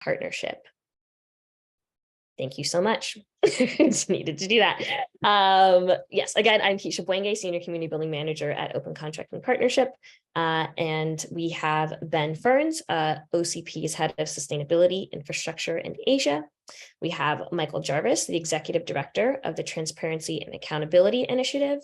partnership. Thank you so much. Just needed to do that. Yes, again, I'm Keisha Bwenge, Senior Community Building Manager at Open Contracting Partnership. And we have Ben Fernz, OCP's Head of Sustainability, Infrastructure, and Asia. We have Michael Jarvis, the Executive Director of the Transparency and Accountability Initiative,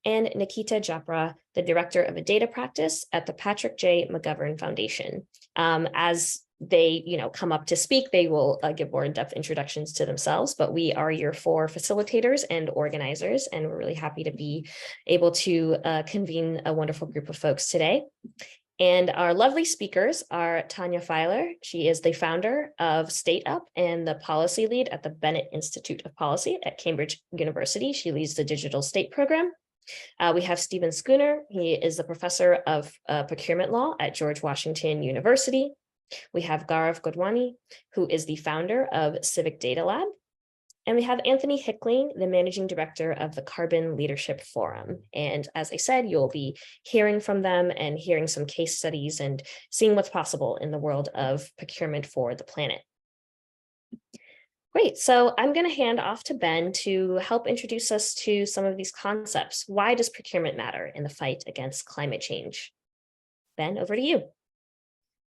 and Nikita Japra, the Director of a Data Practice at the Patrick J. McGovern Foundation. As they come up to speak, they will give more in-depth introductions to themselves, but we are your 4 facilitators and organizers, and we're really happy to be able to convene a wonderful group of folks today. And our lovely speakers are Tanya Filer. She is the founder of State Up and the policy lead at the Bennett Institute of Policy at Cambridge University. She leads the Digital State program. We have Stephen Schooner. He is the professor of procurement law at George Washington University. We have Gaurav Godwani, who is the founder of Civic Data Lab. And we have Anthony Hickling, the managing director of the Carbon Leadership Forum. And as I said, you'll be hearing from them and hearing some case studies and seeing what's possible in the world of procurement for the planet. Great, so I'm going to hand off to Ben to help introduce us to some of these concepts. Why does procurement matter in the fight against climate change? Ben, over to you.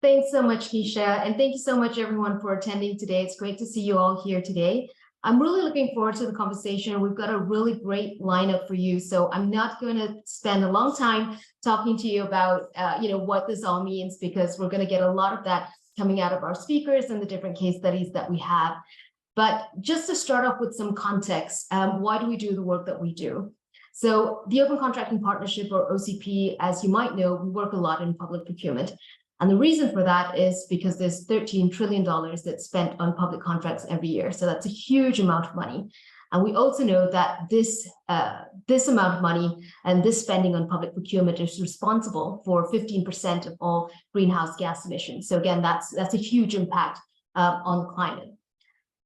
Thanks so much, Keisha, and thank you so much, everyone, for attending today. It's great to see you all here today. I'm really looking forward to the conversation. We've got a really great lineup for you, so I'm not going to spend a long time talking to you about what this all means, because we're going to get a lot of that coming out of our speakers and the different case studies that we have. But just to start off with some context, why do we do the work that we do? So the Open Contracting Partnership, or OCP, as you might know, we work a lot in public procurement. And the reason for that is because there's $13 trillion that's spent on public contracts every year. So that's a huge amount of money. And we also know that this amount of money and this spending on public procurement is responsible for 15% of all greenhouse gas emissions. So again, that's a huge impact on the climate.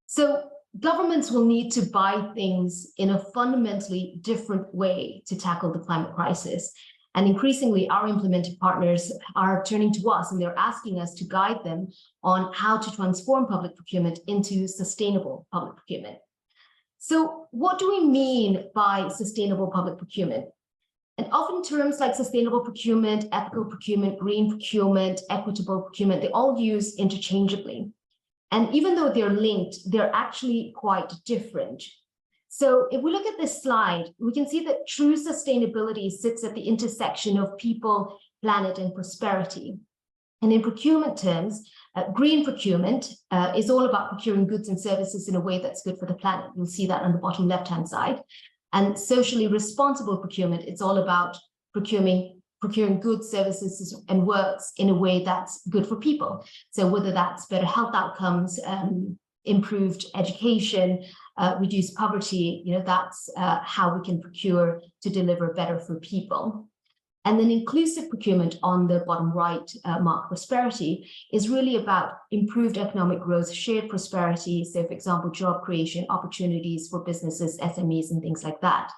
So governments will need to buy things in a fundamentally different way to tackle the climate crisis. And increasingly, our implemented partners are turning to us, and they're asking us to guide them on how to transform public procurement into sustainable public procurement. So what do we mean by sustainable public procurement? And often terms like sustainable procurement, ethical procurement, green procurement, equitable procurement, they all use interchangeably. And even though they're linked, they're actually quite different. So if we look at this slide, we can see that true sustainability sits at the intersection of people, planet, and prosperity. And in procurement terms, green procurement is all about procuring goods and services in a way that's good for the planet. You'll see that on the bottom left-hand side. And socially responsible procurement, it's all about procuring goods, services, and works in a way that's good for people. So whether that's better health outcomes, improved education, reduce poverty, that's how we can procure to deliver better for people. And then inclusive procurement on the bottom right, mark prosperity, is really about improved economic growth, shared prosperity. So for example, job creation, opportunities for businesses, SMEs, and things like that.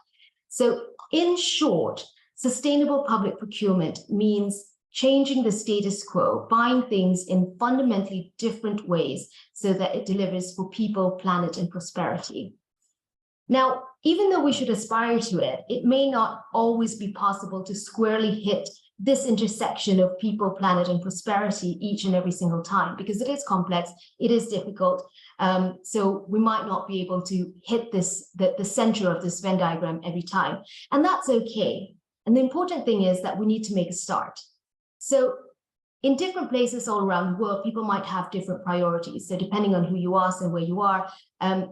So in short, sustainable public procurement means changing the status quo, buying things in fundamentally different ways so that it delivers for people, planet, and prosperity. Now, even though we should aspire to it, it may not always be possible to squarely hit this intersection of people, planet, and prosperity each and every single time, because it is complex, it is difficult. So we might not be able to hit the center of this Venn diagram every time, and that's okay. And the important thing is that we need to make a start. So in different places all around the world, people might have different priorities. So depending on who you ask and where you are,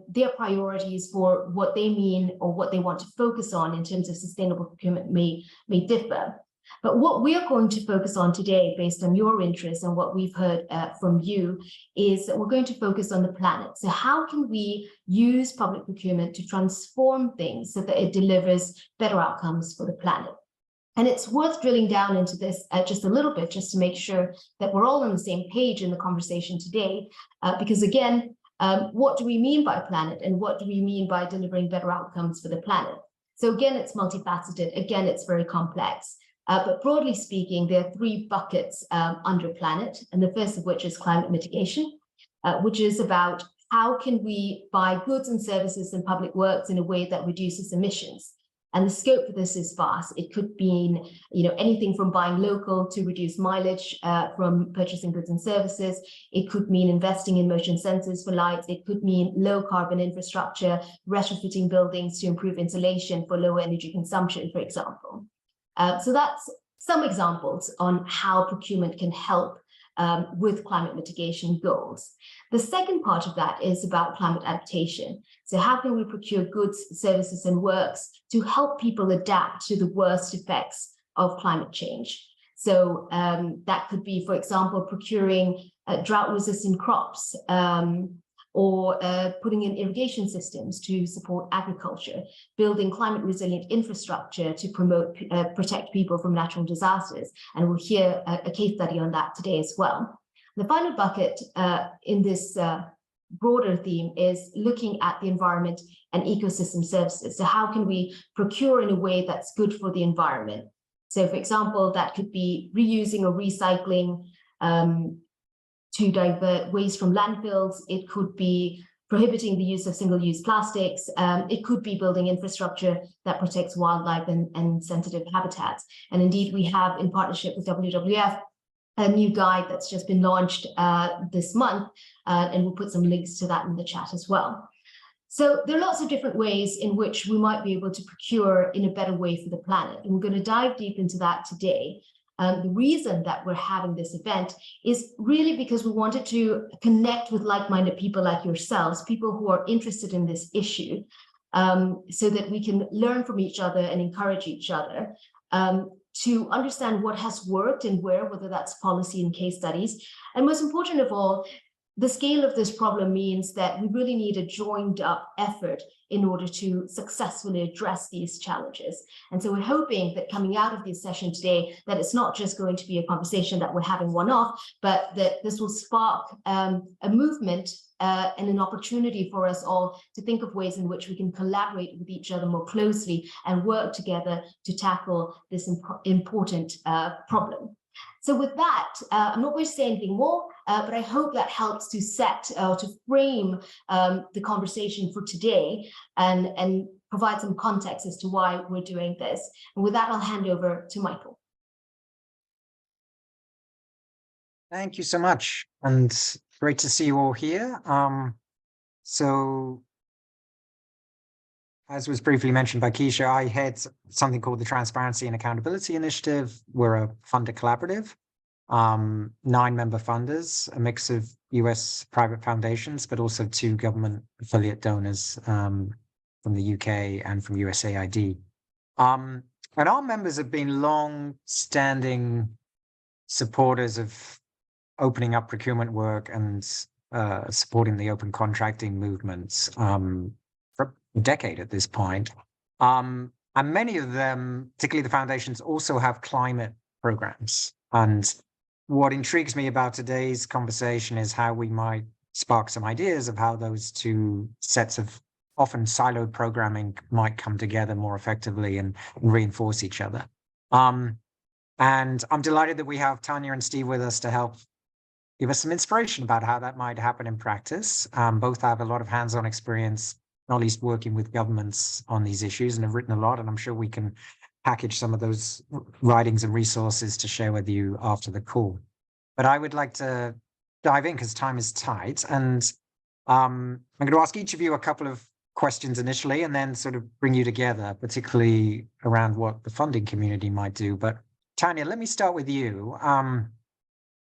their priorities for what they mean or what they want to focus on in terms of sustainable procurement may differ. But what we are going to focus on today, based on your interest and what we've heard from you, is that we're going to focus on the planet. So how can we use public procurement to transform things so that it delivers better outcomes for the planet? And it's worth drilling down into this just a little bit, just to make sure that we're all on the same page in the conversation today. Because again, what do we mean by planet, and what do we mean by delivering better outcomes for the planet? So again, it's multifaceted. Again, it's very complex. But broadly speaking, there are 3 buckets under planet, and the first of which is climate mitigation. which is about how can we buy goods and services and public works in a way that reduces emissions. And the scope for this is vast. It could mean, anything from buying local to reduce mileage from purchasing goods and services. It could mean investing in motion sensors for lights. It could mean low carbon infrastructure, retrofitting buildings to improve insulation for lower energy consumption, for example. So that's some examples on how procurement can help with climate mitigation goals. The second part of that is about climate adaptation. So how can we procure goods, services, and works to help people adapt to the worst effects of climate change? So that could be, for example, procuring drought-resistant crops, or putting in irrigation systems to support agriculture, building climate resilient infrastructure to protect people from natural disasters. And we'll hear a case study on that today as well. The final bucket in this broader theme is looking at the environment and ecosystem services. So how can we procure in a way that's good for the environment? So for example, that could be reusing or recycling to divert waste from landfills. It could be prohibiting the use of single-use plastics. It could be building infrastructure that protects wildlife and sensitive habitats. And indeed, we have, in partnership with WWF, a new guide that's just been launched this month, and we'll put some links to that in the chat as well. So there are lots of different ways in which we might be able to procure in a better way for the planet. And we're going to dive deep into that today. The reason that we're having this event is really because we wanted to connect with like-minded people like yourselves, people who are interested in this issue, so that we can learn from each other and encourage each other to understand what has worked and whether that's policy and case studies. And most important of all, the scale of this problem means that we really need a joined up effort in order to successfully address these challenges. And so we're hoping that coming out of this session today, that it's not just going to be a conversation that we're having one-off, but that this will spark a movement and an opportunity for us all to think of ways in which we can collaborate with each other more closely and work together to tackle this important problem. So with that, I'm not going to say anything more, but I hope that helps to to frame the conversation for today and provide some context as to why we're doing this. And with that, I'll hand over to Michael. Thank you so much, and great to see you all here. So, as was briefly mentioned by Keisha, I head something called the Transparency and Accountability Initiative. We're a funder collaborative, 9-member funders, a mix of US private foundations, but also 2 government affiliate donors from the UK and from USAID. And our members have been long-standing supporters of opening up procurement work and supporting the open contracting movements for a decade at this point. And many of them, particularly the foundations, also have climate programs. And what intrigues me about today's conversation is how we might spark some ideas of how those 2 sets of often siloed programming might come together more effectively and reinforce each other. And I'm delighted that we have Tanya and Steve with us to help give us some inspiration about how that might happen in practice. Both have a lot of hands-on experience, not least working with governments on these issues, and have written a lot, and I'm sure we can package some of those writings and resources to share with you after the call. But I would like to dive in because time is tight, and I'm going to ask each of you a couple of questions initially and then sort of bring you together, particularly around what the funding community might do. But Tanya, let me start with you. I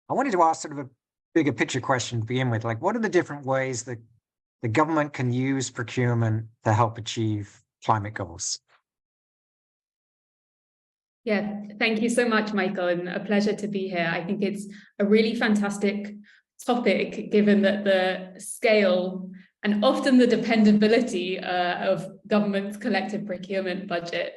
wanted to ask sort of a bigger picture question to begin with, like what are the different ways that the government can use procurement to help achieve climate goals? Yeah, thank you so much, Michael, and a pleasure to be here. I think it's a really fantastic topic, given that the scale and often the dependability of government's collective procurement budget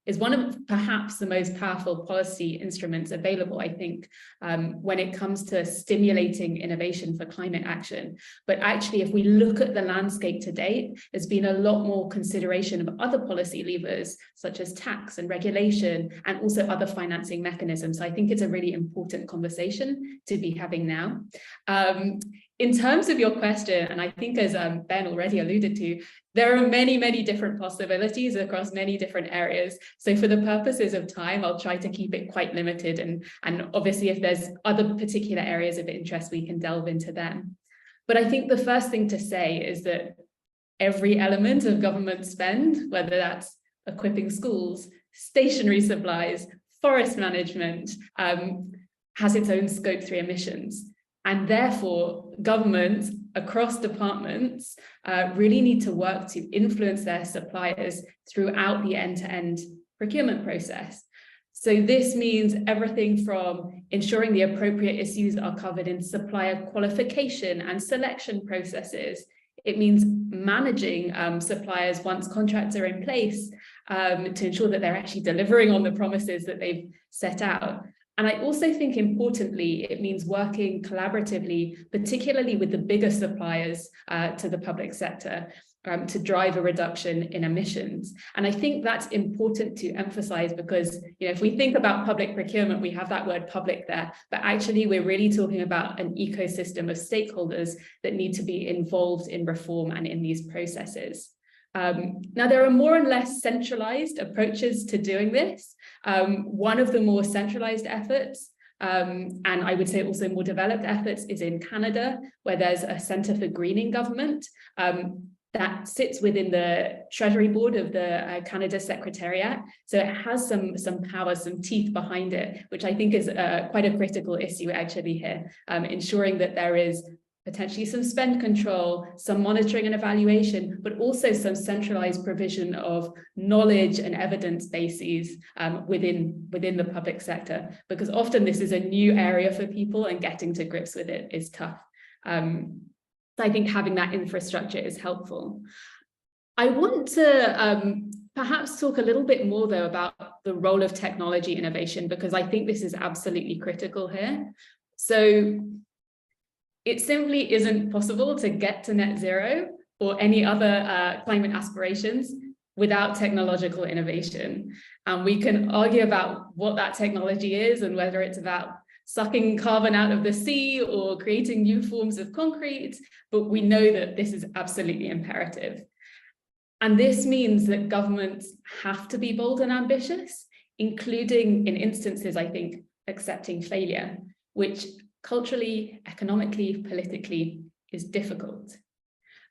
is one of perhaps the most powerful policy instruments available, I think, when it comes to stimulating innovation for climate action. But actually, if we look at the landscape to date, there's been a lot more consideration of other policy levers, such as tax and regulation, and also other financing mechanisms. So I think it's a really important conversation to be having now. in terms of your question, and I think as Ben already alluded to, there are many, many different possibilities across many different areas. So for the purposes of time, I'll try to keep it quite limited. And obviously, if there's other particular areas of interest, we can delve into them. But I think the first thing to say is that every element of government spend, whether that's equipping schools, stationery supplies, forest management, has its own Scope 3 emissions. And therefore, governments across departments really need to work to influence their suppliers throughout the end-to-end procurement process. So this means everything from ensuring the appropriate issues are covered in supplier qualification and selection processes. It means managing suppliers once contracts are in place to ensure that they're actually delivering on the promises that they've set out. And I also think importantly, it means working collaboratively, particularly with the bigger suppliers to the public sector to drive a reduction in emissions. And I think that's important to emphasize because, you know, if we think about public procurement, we have that word public there, but actually we're really talking about an ecosystem of stakeholders that need to be involved in reform and in these processes. Now, there are more and less centralized approaches to doing this. One of the more centralized efforts, and I would say also more developed efforts, is in Canada, where there's a Centre for Greening Government that sits within the Treasury Board of the Canada Secretariat. So it has some power, some teeth behind it, which I think is quite a critical issue actually here, ensuring that there is potentially some spend control, some monitoring and evaluation, but also some centralized provision of knowledge and evidence bases within the public sector, because often this is a new area for people and getting to grips with it is tough. So I think having that infrastructure is helpful. I want to perhaps talk a little bit more though about the role of technology innovation, because I think this is absolutely critical here. So it simply isn't possible to get to net zero or any other climate aspirations without technological innovation. And we can argue about what that technology is and whether it's about sucking carbon out of the sea or creating new forms of concrete, but we know that this is absolutely imperative. And this means that governments have to be bold and ambitious, including in instances, I think, accepting failure, which culturally, economically, politically is difficult.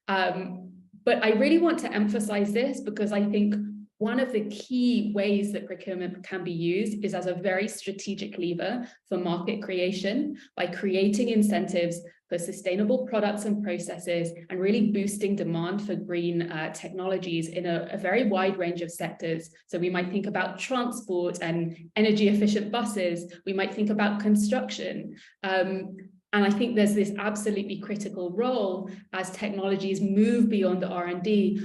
But I really want to emphasize this because I think one of the key ways that procurement can be used is as a very strategic lever for market creation by creating incentives for sustainable products and processes and really boosting demand for green technologies in a very wide range of sectors. So we might think about transport and energy efficient buses. We might think about construction. And I think there's this absolutely critical role as technologies move beyond the R&D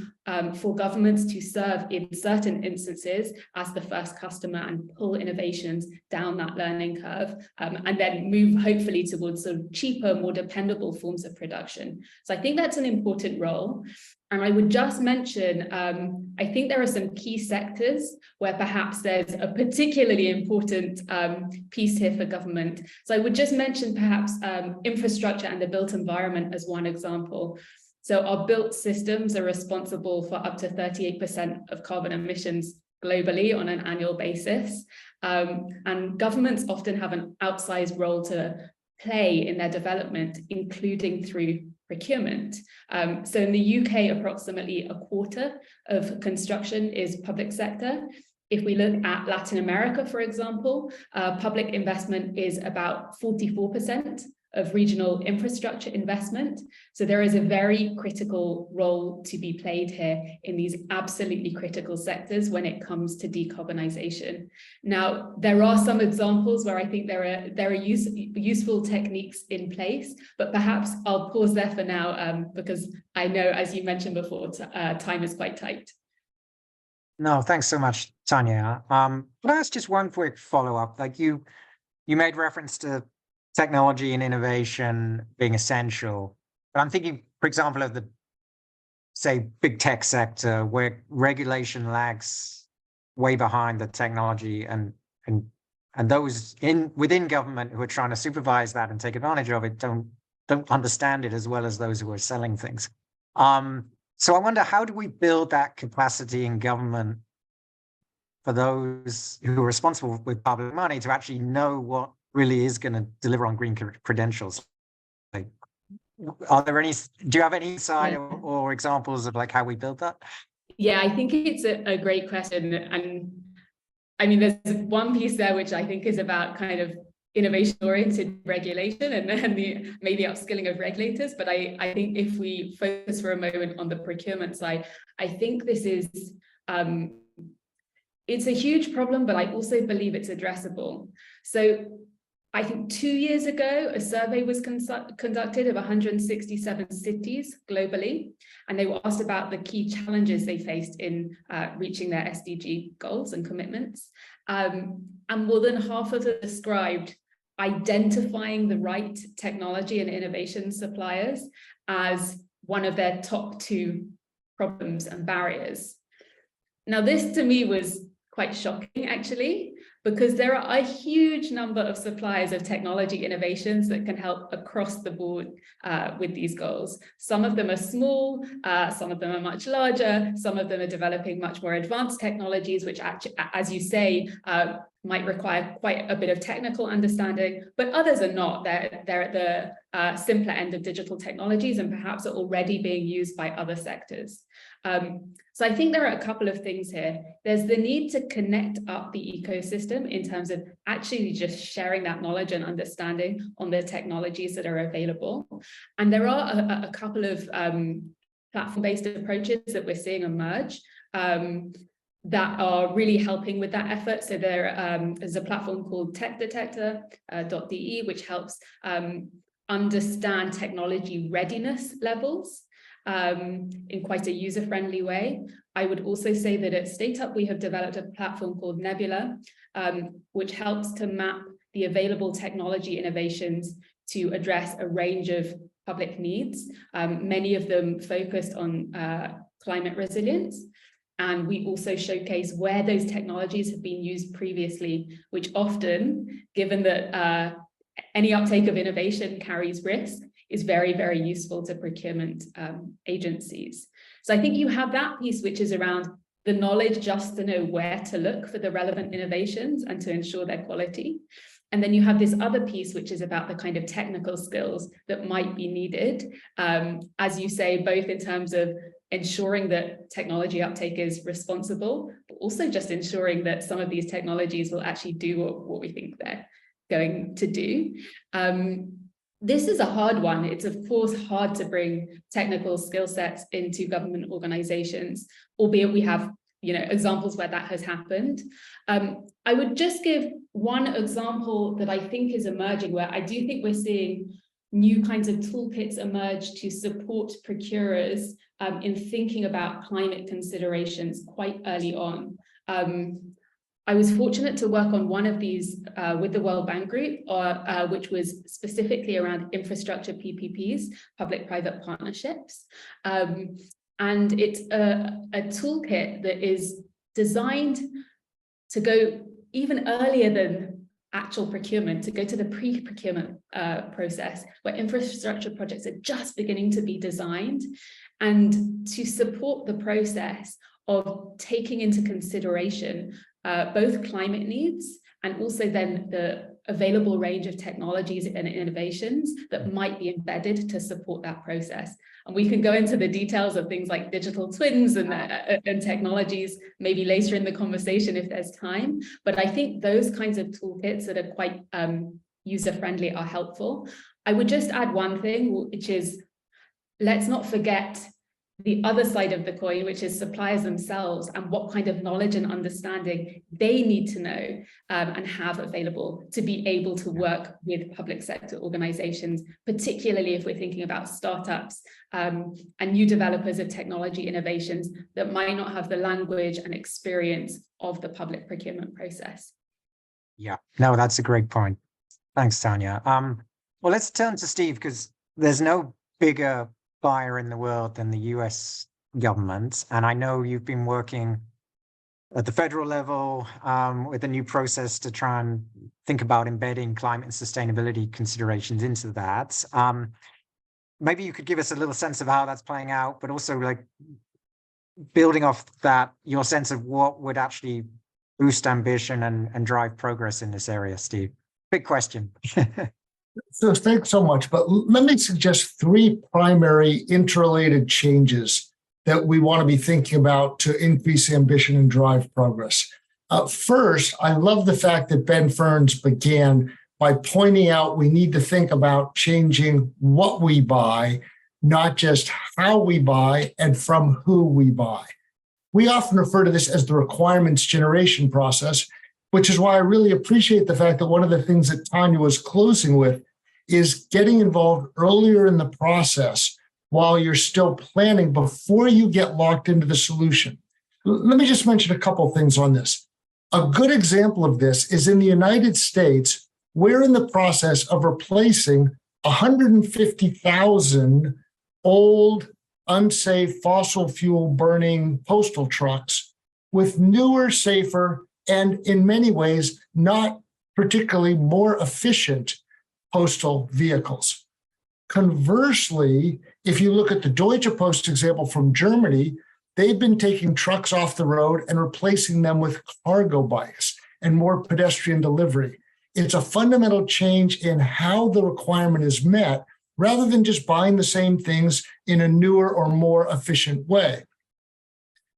for governments to serve in certain instances as the first customer and pull innovations down that learning curve and then move hopefully towards sort of cheaper, more dependable forms of production. So I think that's an important role. And I would just mention, I think there are some key sectors where perhaps there's a particularly important piece here for government. So I would just mention perhaps infrastructure and the built environment as one example. So our built systems are responsible for up to 38% of carbon emissions globally on an annual basis. And governments often have an outsized role to play in their development, including through procurement. So in the UK, approximately a quarter of construction is public sector. If we look at Latin America, for example, public investment is about 44% of regional infrastructure investment. So there is a very critical role to be played here in these absolutely critical sectors when it comes to decarbonisation. Now, there are some examples where I think there are useful techniques in place, but perhaps I'll pause there for now because I know, as you mentioned before, time is quite tight. No, thanks so much, Tanya. But I ask just one quick follow-up. Like you made reference to technology and innovation being essential, but I'm thinking, for example, of the, say, big tech sector where regulation lags way behind the technology, and those within government who are trying to supervise that and take advantage of it don't don't understand it as well as those who are selling things. So I wonder, how do we build that capacity in government for those who are responsible with public money to actually know what really is going to deliver on green credentials? Like, are there any, do you have any insight or examples of like how we build that? Yeah, I think it's a great question. And I mean, there's one piece there which I think is about kind of innovation-oriented regulation and the maybe upskilling of regulators. But I think if we focus for a moment on the procurement side, I think this is, it's a huge problem, but I also believe it's addressable. So I think 2 years ago, a survey was conducted of 167 cities globally, and they were asked about the key challenges they faced in reaching their SDG goals and commitments. And more than half of them described identifying the right technology and innovation suppliers as one of their top 2 problems and barriers. Now, this to me was quite shocking, actually, because there are a huge number of suppliers of technology innovations that can help across the board with these goals. Some of them are small, some of them are much larger, some of them are developing much more advanced technologies, which actually, as you say, might require quite a bit of technical understanding, but others are not. They're at the simpler end of digital technologies and perhaps are already being used by other sectors. So I think there are a couple of things here. There's the need to connect up the ecosystem in terms of actually just sharing that knowledge and understanding on the technologies that are available. And there are a couple of platform-based approaches that we're seeing emerge that are really helping with that effort. So there's a platform called techdetector.de, which helps understand technology readiness levels in quite a user-friendly way. I would also say that at StateUp, we have developed a platform called Nebula, which helps to map the available technology innovations to address a range of public needs, many of them focused on climate resilience. And we also showcase where those technologies have been used previously, which often, given that any uptake of innovation carries risk, is very, very useful to procurement agencies. So I think you have that piece, which is around the knowledge just to know where to look for the relevant innovations and to ensure their quality. And then you have this other piece, which is about the kind of technical skills that might be needed, as you say, both in terms of ensuring that technology uptake is responsible, but also just ensuring that some of these technologies will actually do what we think they're going to do. This is a hard one. It's of course hard to bring technical skill sets into government organizations, albeit we have examples where that has happened. I would just give one example that I think is emerging, where I do think we're seeing new kinds of toolkits emerge to support procurers in thinking about climate considerations quite early on. I was fortunate to work on one of these with the World Bank Group, which was specifically around infrastructure PPPs, public-private partnerships. And it's a toolkit that is designed to go even earlier than actual procurement, to go to the pre-procurement process, where infrastructure projects are just beginning to be designed, and to support the process of taking into consideration both climate needs and also then the available range of technologies and innovations that might be embedded to support that process. And we can go into the details of things like digital twins and technologies maybe later in the conversation if there's time. But I think those kinds of toolkits that are quite user-friendly are helpful. I would just add one thing, which is, let's not forget the other side of the coin, which is suppliers themselves and what kind of knowledge and understanding they need to know and have available to be able to work with public sector organizations, particularly if we're thinking about startups and new developers of technology innovations that might not have the language and experience of the public procurement process. Yeah, no, that's a great point. Thanks, Tanya. Well, let's turn to Steve, because there's no bigger buyer in the world than the US government. And I know you've been working at the federal level with a new process to try and think about embedding climate and sustainability considerations into that. maybe you could give us a little sense of how that's playing out, but also like building off that, your sense of what would actually boost ambition and drive progress in this area, Steve. Big question. So thanks so much. But let me suggest three primary interrelated changes that we want to be thinking about to increase ambition and drive progress. First, I love the fact that Ben Fernz began by pointing out we need to think about changing what we buy, not just how we buy and from who we buy. We often refer to this as the requirements generation process, which is why I really appreciate the fact that one of the things that Tanya was closing with is getting involved earlier in the process while you're still planning before you get locked into the solution. Let me just mention a couple of things on this. A good example of this is in the United States, we're in the process of replacing 150,000 old, unsafe fossil fuel burning postal trucks with newer, safer, and in many ways, not particularly more efficient postal vehicles. Conversely, if you look at the Deutsche Post example from Germany, they've been taking trucks off the road and replacing them with cargo bikes and more pedestrian delivery. It's a fundamental change in how the requirement is met, rather than just buying the same things in a newer or more efficient way.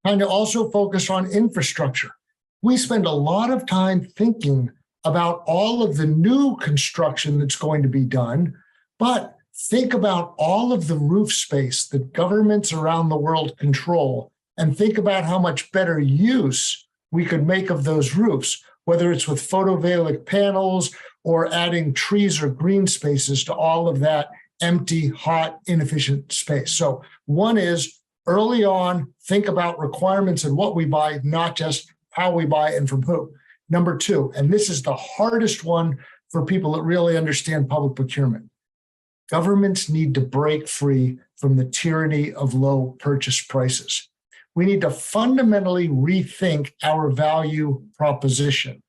Trying to also focus on infrastructure. We spend a lot of time thinking about all of the new construction that's going to be done, but think about all of the roof space that governments around the world control, and think about how much better use we could make of those roofs, whether it's with photovoltaic panels or adding trees or green spaces to all of that empty, hot, inefficient space. So one is early on, think about requirements and what we buy, not just how we buy and from who. Number two, and this is the hardest one for people that really understand public procurement. Governments need to break free from the tyranny of low purchase prices. We need to fundamentally rethink our value proposition.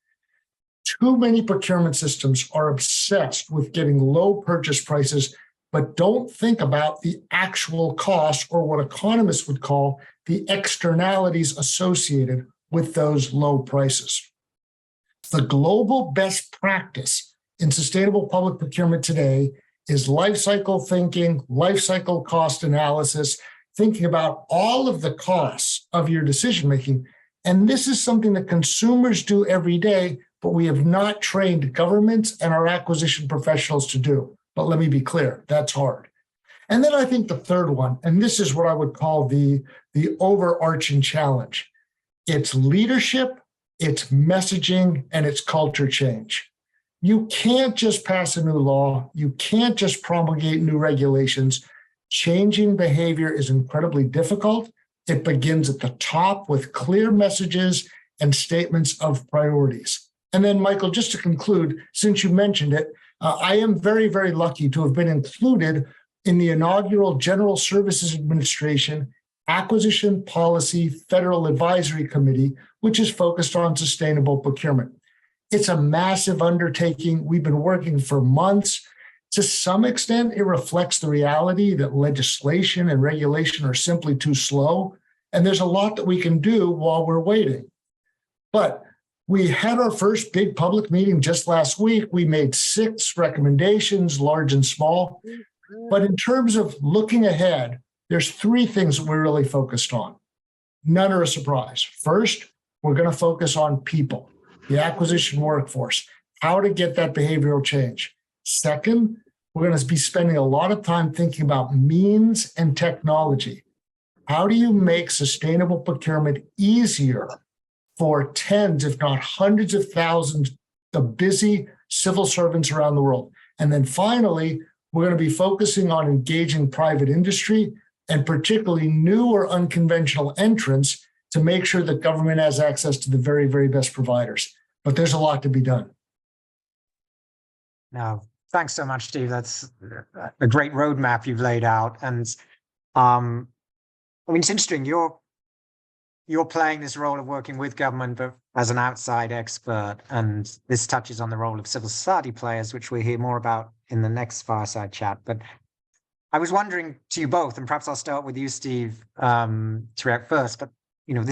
Too many procurement systems are obsessed with getting low purchase prices, but don't think about the actual cost, or what economists would call the externalities associated with those low prices. The global best practice in sustainable public procurement today is life cycle thinking, life cycle cost analysis, thinking about all of the costs of your decision making. And this is something that consumers do every day, but we have not trained governments and our acquisition professionals to do. But let me be clear, that's hard. And then I think the third one, and this is what I would call the overarching challenge. It's leadership, it's messaging, and it's culture change. You can't just pass a new law. You can't just promulgate new regulations. Changing behavior is incredibly difficult. It begins at the top with clear messages and statements of priorities. And then, Michael, just to conclude, since you mentioned it, I am very, very lucky to have been included in the inaugural General Services Administration Acquisition Policy Federal Advisory Committee, which is focused on sustainable procurement. It's a massive undertaking. We've been working for months. To some extent, it reflects the reality that legislation and regulation are simply too slow, and there's a lot that we can do while we're waiting. But we had our first big public meeting just last week. We made 6 recommendations, large and small. But in terms of looking ahead, there's 3 things that we're really focused on. None are a surprise. First, we're going to focus on people, the acquisition workforce, how to get that behavioral change. Second, we're going to be spending a lot of time thinking about means and technology. How do you make sustainable procurement easier for tens, if not hundreds of thousands of busy civil servants around the world? And then finally, we're going to be focusing on engaging private industry and particularly new or unconventional entrants to make sure that government has access to the very, very best providers. But there's a lot to be done. No, thanks so much, Steve. That's a great roadmap you've laid out. And I mean, it's interesting. You're playing this role of working with government, but as an outside expert. And this touches on the role of civil society players, which we'll hear more about in the next fireside chat. But I was wondering to you both, and perhaps I'll start with you, Steve, to react first, but we're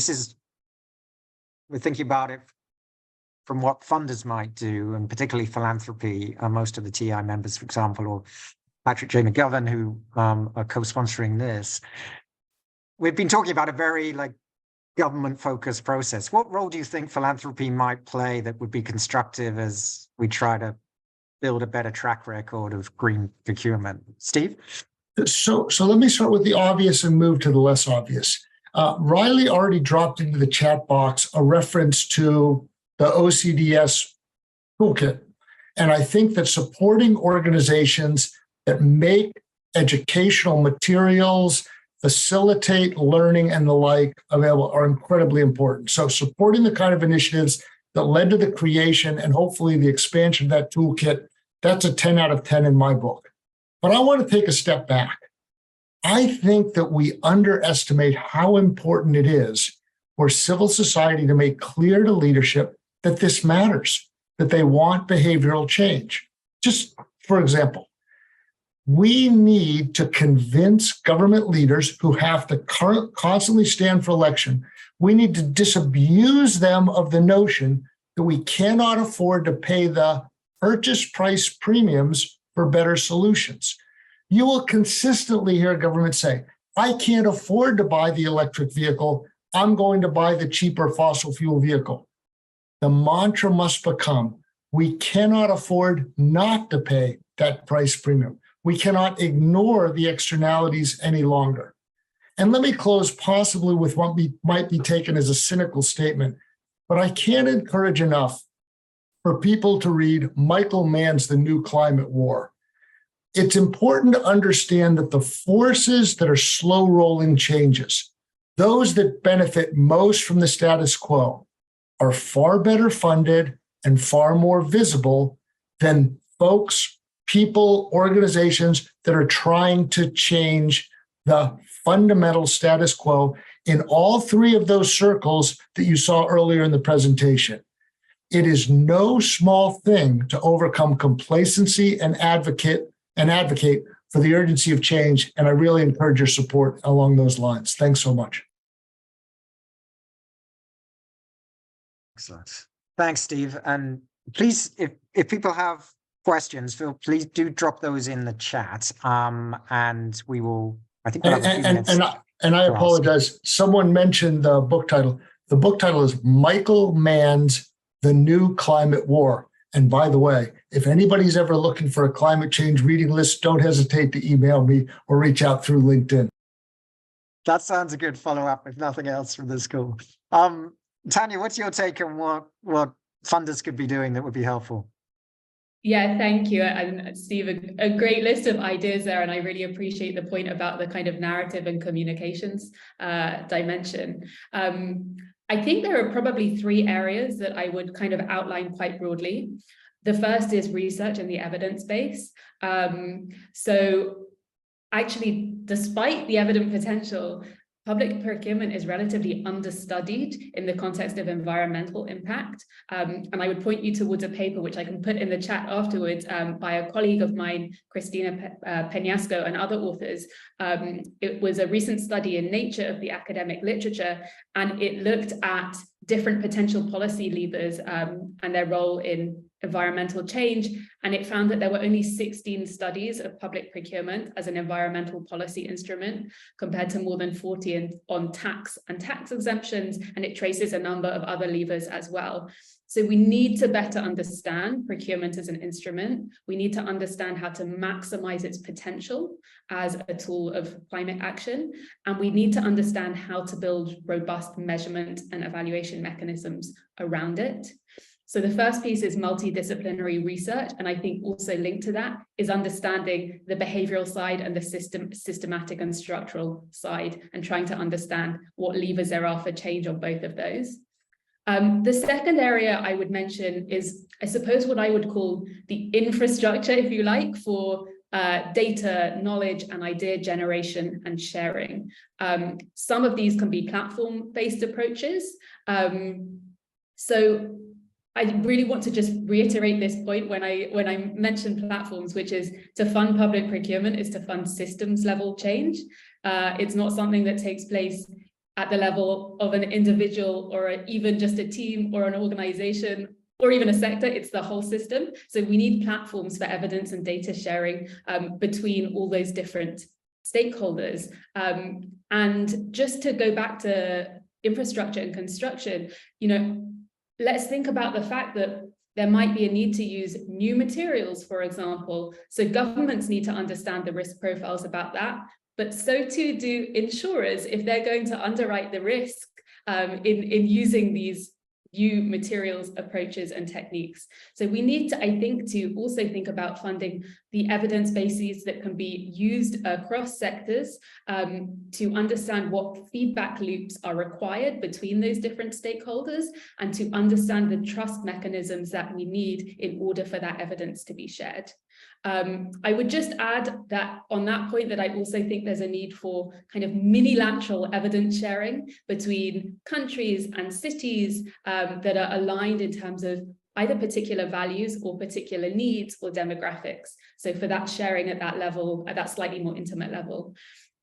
thinking about it from what funders might do, and particularly philanthropy, most of the TI members, for example, or Patrick J. McGovern, who are co-sponsoring this. We've been talking about a very government-focused process. What role do you think philanthropy might play that would be constructive as we try to build a better track record of green procurement? Steve? So let me start with the obvious and move to the less obvious. Riley already dropped into the chat box a reference to the OCDS toolkit. And I think that supporting organizations that make educational materials, facilitate learning and the like available are incredibly important. So supporting the kind of initiatives that led to the creation and hopefully the expansion of that toolkit, that's a 10 out of 10 in my book. But I want to take a step back. I think that we underestimate how important it is for civil society to make clear to leadership that this matters, that they want behavioral change. Just for example, we need to convince government leaders who have to constantly stand for election. We need to disabuse them of the notion that we cannot afford to pay the purchase price premiums for better solutions. You will consistently hear government say, I can't afford to buy the electric vehicle. I'm going to buy the cheaper fossil fuel vehicle. The mantra must become, we cannot afford not to pay that price premium. We cannot ignore the externalities any longer. And let me close possibly with what might be taken as a cynical statement, but I can't encourage enough for people to read Michael Mann's The New Climate War. It's important to understand that the forces that are slow rolling changes, those that benefit most from the status quo, are far better funded and far more visible than folks, people, organizations that are trying to change the fundamental status quo in all three of those circles that you saw earlier in the presentation. It is no small thing to overcome complacency and advocate for the urgency of change. And I really encourage your support along those lines. Thanks so much. Excellent. Thanks, Steve. And please, if people have questions, please do drop those in the chat. And we will, I think we'll have a few minutes. And I apologize. Someone mentioned the book title. The book title is Michael Mann's The New Climate War. And by the way, if anybody's ever looking for a climate change reading list, don't hesitate to email me or reach out through LinkedIn. That sounds a good follow-up, if nothing else, from this call. Tanya, what's your take on what funders could be doing that would be helpful? Yeah, thank you. And Steve, a great list of ideas there. And I really appreciate the point about the kind of narrative and communications dimension. I think there are probably three areas that I would kind of outline quite broadly. The first is research and the evidence base. So actually, despite the evident potential, public procurement is relatively understudied in the context of environmental impact. And I would point you towards a paper which I can put in the chat afterwards by a colleague of mine, Christina Peñasco, and other authors. It was a recent study in Nature of the academic literature, and it looked at different potential policy levers and their role in environmental change, and it found that there were only 16 studies of public procurement as an environmental policy instrument compared to more than 40 on tax and tax exemptions, and it traces a number of other levers as well. So we need to better understand procurement as an instrument. We need to understand how to maximize its potential as a tool of climate action, and we need to understand how to build robust measurement and evaluation mechanisms around it. So the first piece is multidisciplinary research, and I think also linked to that is understanding the behavioral side and the systematic and structural side, and trying to understand what levers there are for change on both of those. The second area I would mention is, I suppose, what I would call the infrastructure, if you like, for data, knowledge, and idea generation and sharing. Some of these can be platform-based approaches. So I really want to just reiterate this point when I mention platforms, which is to fund public procurement is to fund systems level change. It's not something that takes place at the level of an individual or even just a team or an organization or even a sector. It's the whole system. So we need platforms for evidence and data sharing between all those different stakeholders. And just to go back to infrastructure and construction, let's think about the fact that there might be a need to use new materials, for example. So governments need to understand the risk profiles about that, but so too do insurers if they're going to underwrite the risk in using these new materials, approaches, and techniques. So we need to, I think, to also think about funding the evidence bases that can be used across sectors to understand what feedback loops are required between those different stakeholders and to understand the trust mechanisms that we need in order for that evidence to be shared. I would just add that on that point that I also think there's a need for kind of minilateral evidence sharing between countries and cities that are aligned in terms of either particular values or particular needs or demographics. So for that sharing at that level, at that slightly more intimate level.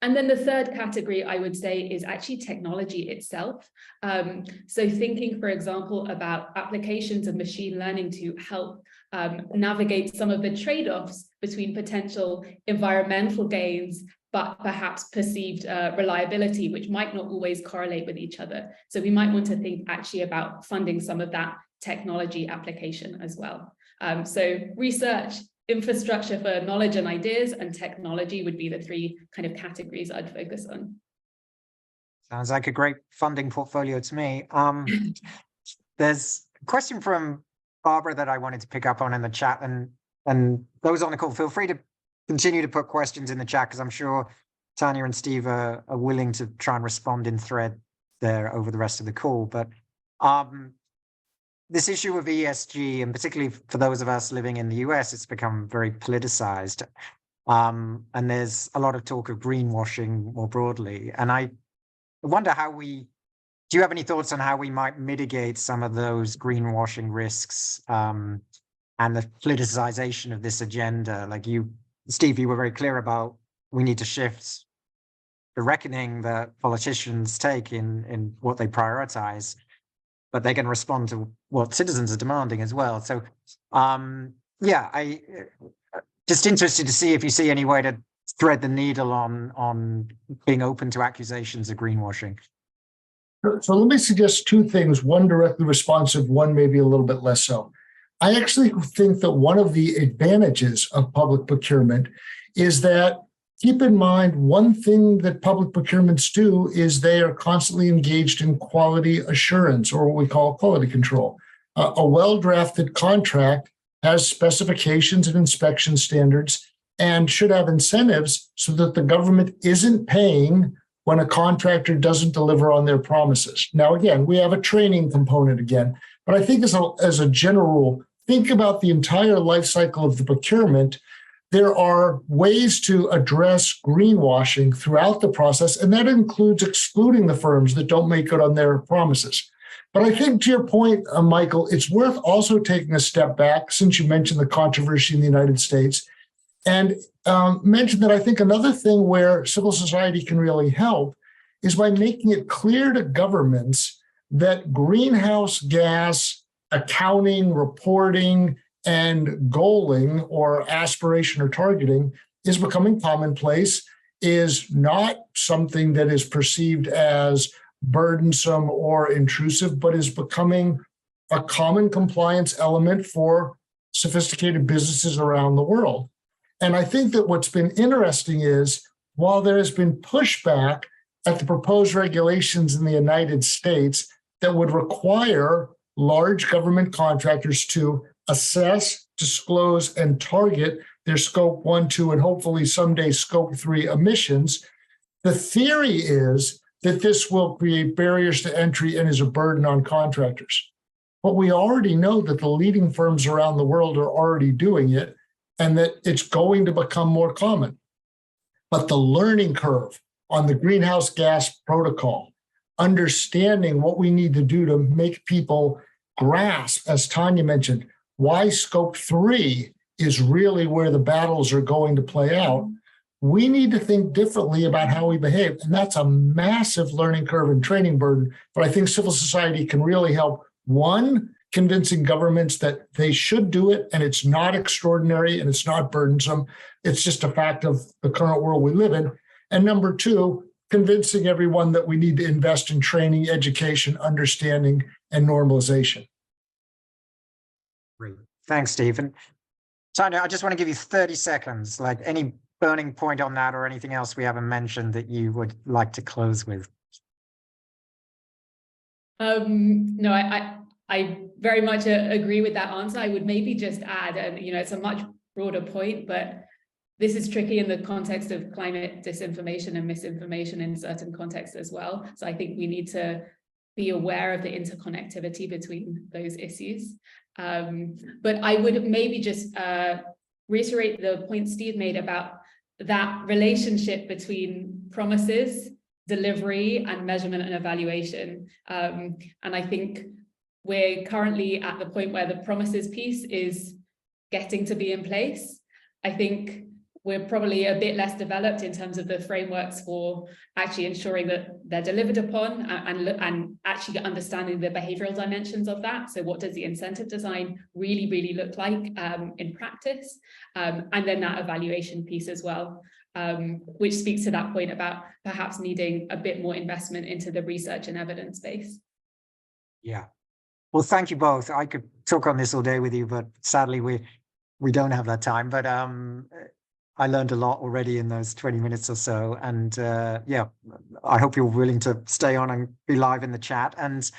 And then the third category I would say is actually technology itself. So thinking, for example, about applications of machine learning to help navigate some of the trade-offs between potential environmental gains, but perhaps perceived reliability, which might not always correlate with each other. So we might want to think actually about funding some of that technology application as well. So research, infrastructure for knowledge and ideas, and technology would be the three kind of categories I'd focus on. Sounds like a great funding portfolio to me. There's a question from Barbara that I wanted to pick up on in the chat, and those on the call, feel free to continue to put questions in the chat because I'm sure Tanya and Steve are willing to try and respond in thread there over the rest of the call. But this issue of ESG, and particularly for those of us living in the US, it's become very politicized. And there's a lot of talk of greenwashing more broadly. And I wonder do you have any thoughts on how we might mitigate some of those greenwashing risks and the politicization of this agenda? Like Steve, you were very clear about we need to shift the reckoning that politicians take in what they prioritize, but they can respond to what citizens are demanding as well. So, yeah, I just interested to see if you see any way to thread the needle on being open to accusations of greenwashing. So let me suggest two things, one directly responsive, one maybe a little bit less so. I actually think that one of the advantages of public procurement is that, keep in mind, one thing that public procurements do is they are constantly engaged in quality assurance, or what we call quality control. A well-drafted contract has specifications and inspection standards and should have incentives so that the government isn't paying when a contractor doesn't deliver on their promises. Now, again, we have a training component again, but I think as a general rule, think about the entire life cycle of the procurement. There are ways to address greenwashing throughout the process, and that includes excluding the firms that don't make good on their promises. But I think to your point, Michael, it's worth also taking a step back, since you mentioned the controversy in the United States, and mention that I think another thing where civil society can really help is by making it clear to governments that greenhouse gas accounting, reporting, and goaling, or aspiration or targeting, is becoming commonplace, is not something that is perceived as burdensome or intrusive, but is becoming a common compliance element for sophisticated businesses around the world. And I think that what's been interesting is, while there has been pushback at the proposed regulations in the United States that would require large government contractors to assess, disclose, and target their scope 1, 2, and hopefully someday scope 3 emissions, the theory is that this will create barriers to entry and is a burden on contractors. But we already know that the leading firms around the world are already doing it, and that it's going to become more common. But the learning curve on the greenhouse gas protocol, understanding what we need to do to make people grasp, as Tanya mentioned, why scope 3 is really where the battles are going to play out, we need to think differently about how we behave. And that's a massive learning curve and training burden. But I think civil society can really help. One, convincing governments that they should do it, and it's not extraordinary and it's not burdensome. It's just a fact of the current world we live in. And number two, convincing everyone that we need to invest in training, education, understanding, and normalization. Great. Thanks, Stephen. Tanya, I just want to give you 30 seconds, like any burning point on that or anything else we haven't mentioned that you would like to close with. No, I very much agree with that answer. I would maybe just add, and it's a much broader point, but this is tricky in the context of climate disinformation and misinformation in certain contexts as well. So I think we need to be aware of the interconnectivity between those issues. But I would maybe just reiterate the point Steve made about that relationship between promises, delivery, and measurement and evaluation. And I think we're currently at the point where the promises piece is getting to be in place. I think we're probably a bit less developed in terms of the frameworks for actually ensuring that they're delivered upon and actually understanding the behavioral dimensions of that. So what does the incentive design really look like in practice? And then that evaluation piece as well, which speaks to that point about perhaps needing a bit more investment into the research and evidence base. Yeah. Well, thank you both. I could talk on this all day with you, but sadly we don't have that time. But I learned a lot already in those 20 minutes or so. And yeah, I hope you're willing to stay on and be live in the chat. And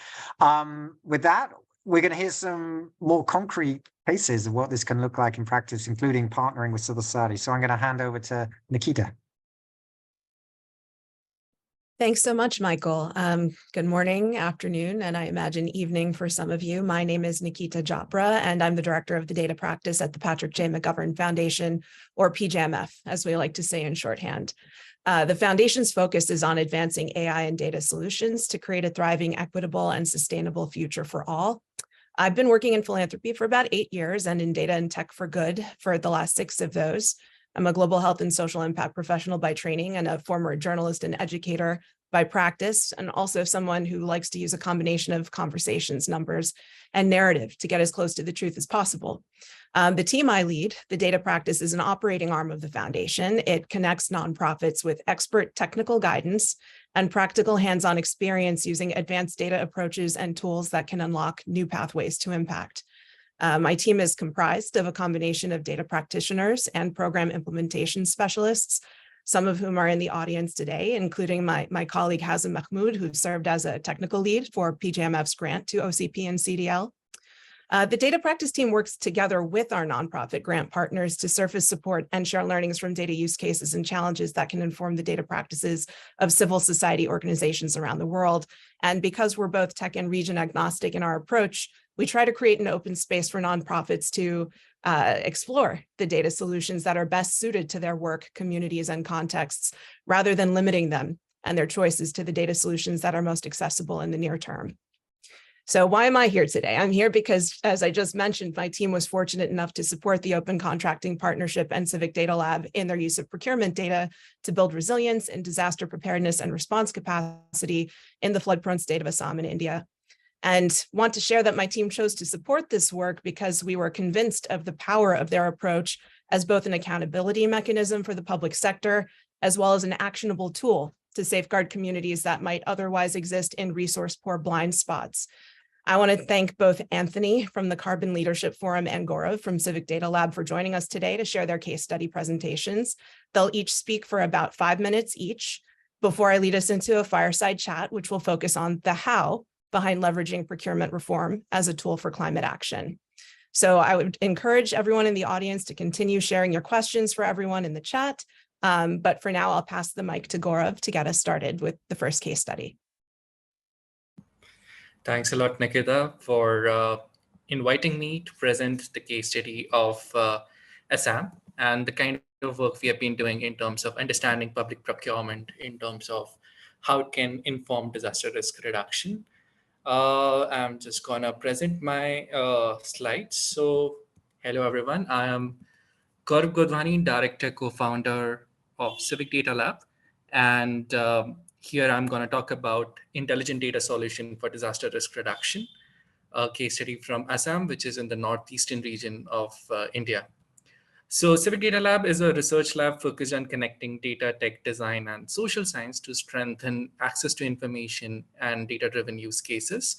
with that, we're going to hear some more concrete cases of what this can look like in practice, including partnering with civil society. So I'm going to hand over to Nikita. Thanks so much, Michael. Good morning, afternoon, and I imagine evening for some of you. My name is Nikita Jopra, and I'm the director of the data practice at the Patrick J. McGovern Foundation, or PJMF, as we like to say in shorthand. The foundation's focus is on advancing AI and data solutions to create a thriving, equitable, and sustainable future for all. I've been working in philanthropy for about 8 years and in data and tech for good for the last 6 of those. I'm a global health and social impact professional by training and a former journalist and educator by practice, and also someone who likes to use a combination of conversations, numbers, and narrative to get as close to the truth as possible. The team I lead, the data practice, is an operating arm of the foundation. It connects nonprofits with expert technical guidance and practical hands-on experience using advanced data approaches and tools that can unlock new pathways to impact. My team is comprised of a combination of data practitioners and program implementation specialists, some of whom are in the audience today, including my colleague Hazem Mahmoud, who served as a technical lead for PJMF's grant to OCP and CDL. The data practice team works together with our nonprofit grant partners to surface support and share learnings from data use cases and challenges that can inform the data practices of civil society organizations around the world. And because we're both tech and region agnostic in our approach, we try to create an open space for nonprofits to explore the data solutions that are best suited to their work, communities, and contexts, rather than limiting them and their choices to the data solutions that are most accessible in the near term. So why am I here today? I'm here because, as I just mentioned, my team was fortunate enough to support the Open Contracting Partnership and Civic Data Lab in their use of procurement data to build resilience and disaster preparedness and response capacity in the flood-prone state of Assam in India. And want to share that my team chose to support this work because we were convinced of the power of their approach as both an accountability mechanism for the public sector, as well as an actionable tool to safeguard communities that might otherwise exist in resource-poor blind spots. I want to thank both Anthony from the Carbon Leadership Forum and Gaurav from Civic Data Lab for joining us today to share their case study presentations. They'll each speak for about 5 minutes each before I lead us into a fireside chat, which will focus on the how behind leveraging procurement reform as a tool for climate action. So I would encourage everyone in the audience to continue sharing your questions for everyone in the chat. But for now, I'll pass the mic to Gaurav to get us started with the first case study. Thanks a lot, Nikita, for inviting me to present the case study of Assam and the kind of work we have been doing in terms of understanding public procurement, in terms of how it can inform disaster risk reduction. I'm just gonna present my slides. So, hello everyone. I am Gaurav Godwani, Director, Co-founder of Civic Data Lab, and here I'm gonna talk about intelligent data solution for disaster risk reduction, a case study from Assam, which is in the northeastern region of India. So Civic Data Lab is a research lab focused on connecting data, tech, design, and social science to strengthen access to information and data-driven use cases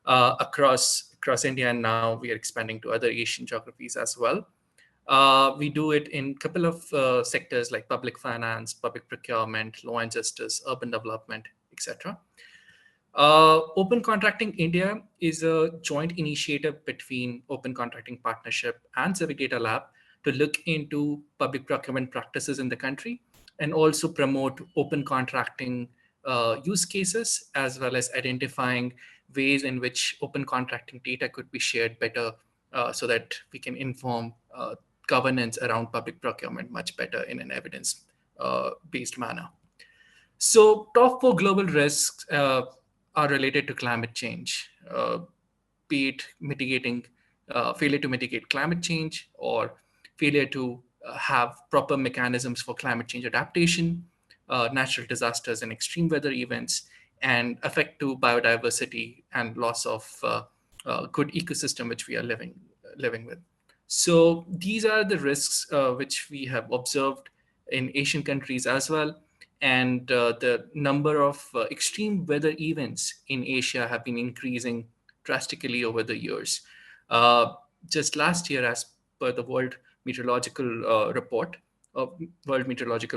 across India. And now we are expanding to other Asian geographies as well. We do it in a couple of sectors like public finance, public procurement, law and justice, urban development, etc. Open Contracting India is a joint initiative between Open Contracting Partnership and Civic Data Lab to look into public procurement practices in the country and also promote open contracting use cases, as well as identifying ways in which open contracting data could be shared better so that we can inform governance around public procurement much better in an evidence-based manner. So top 4 global risks are related to climate change, be it failure to mitigate climate change or failure to have proper mechanisms for climate change adaptation, natural disasters and extreme weather events, and effect to biodiversity and loss of good ecosystem which we are living with. So these are the risks which we have observed in Asian countries as well. And the number of extreme weather events in Asia have been increasing drastically over the years. Just last year, as per the World Meteorological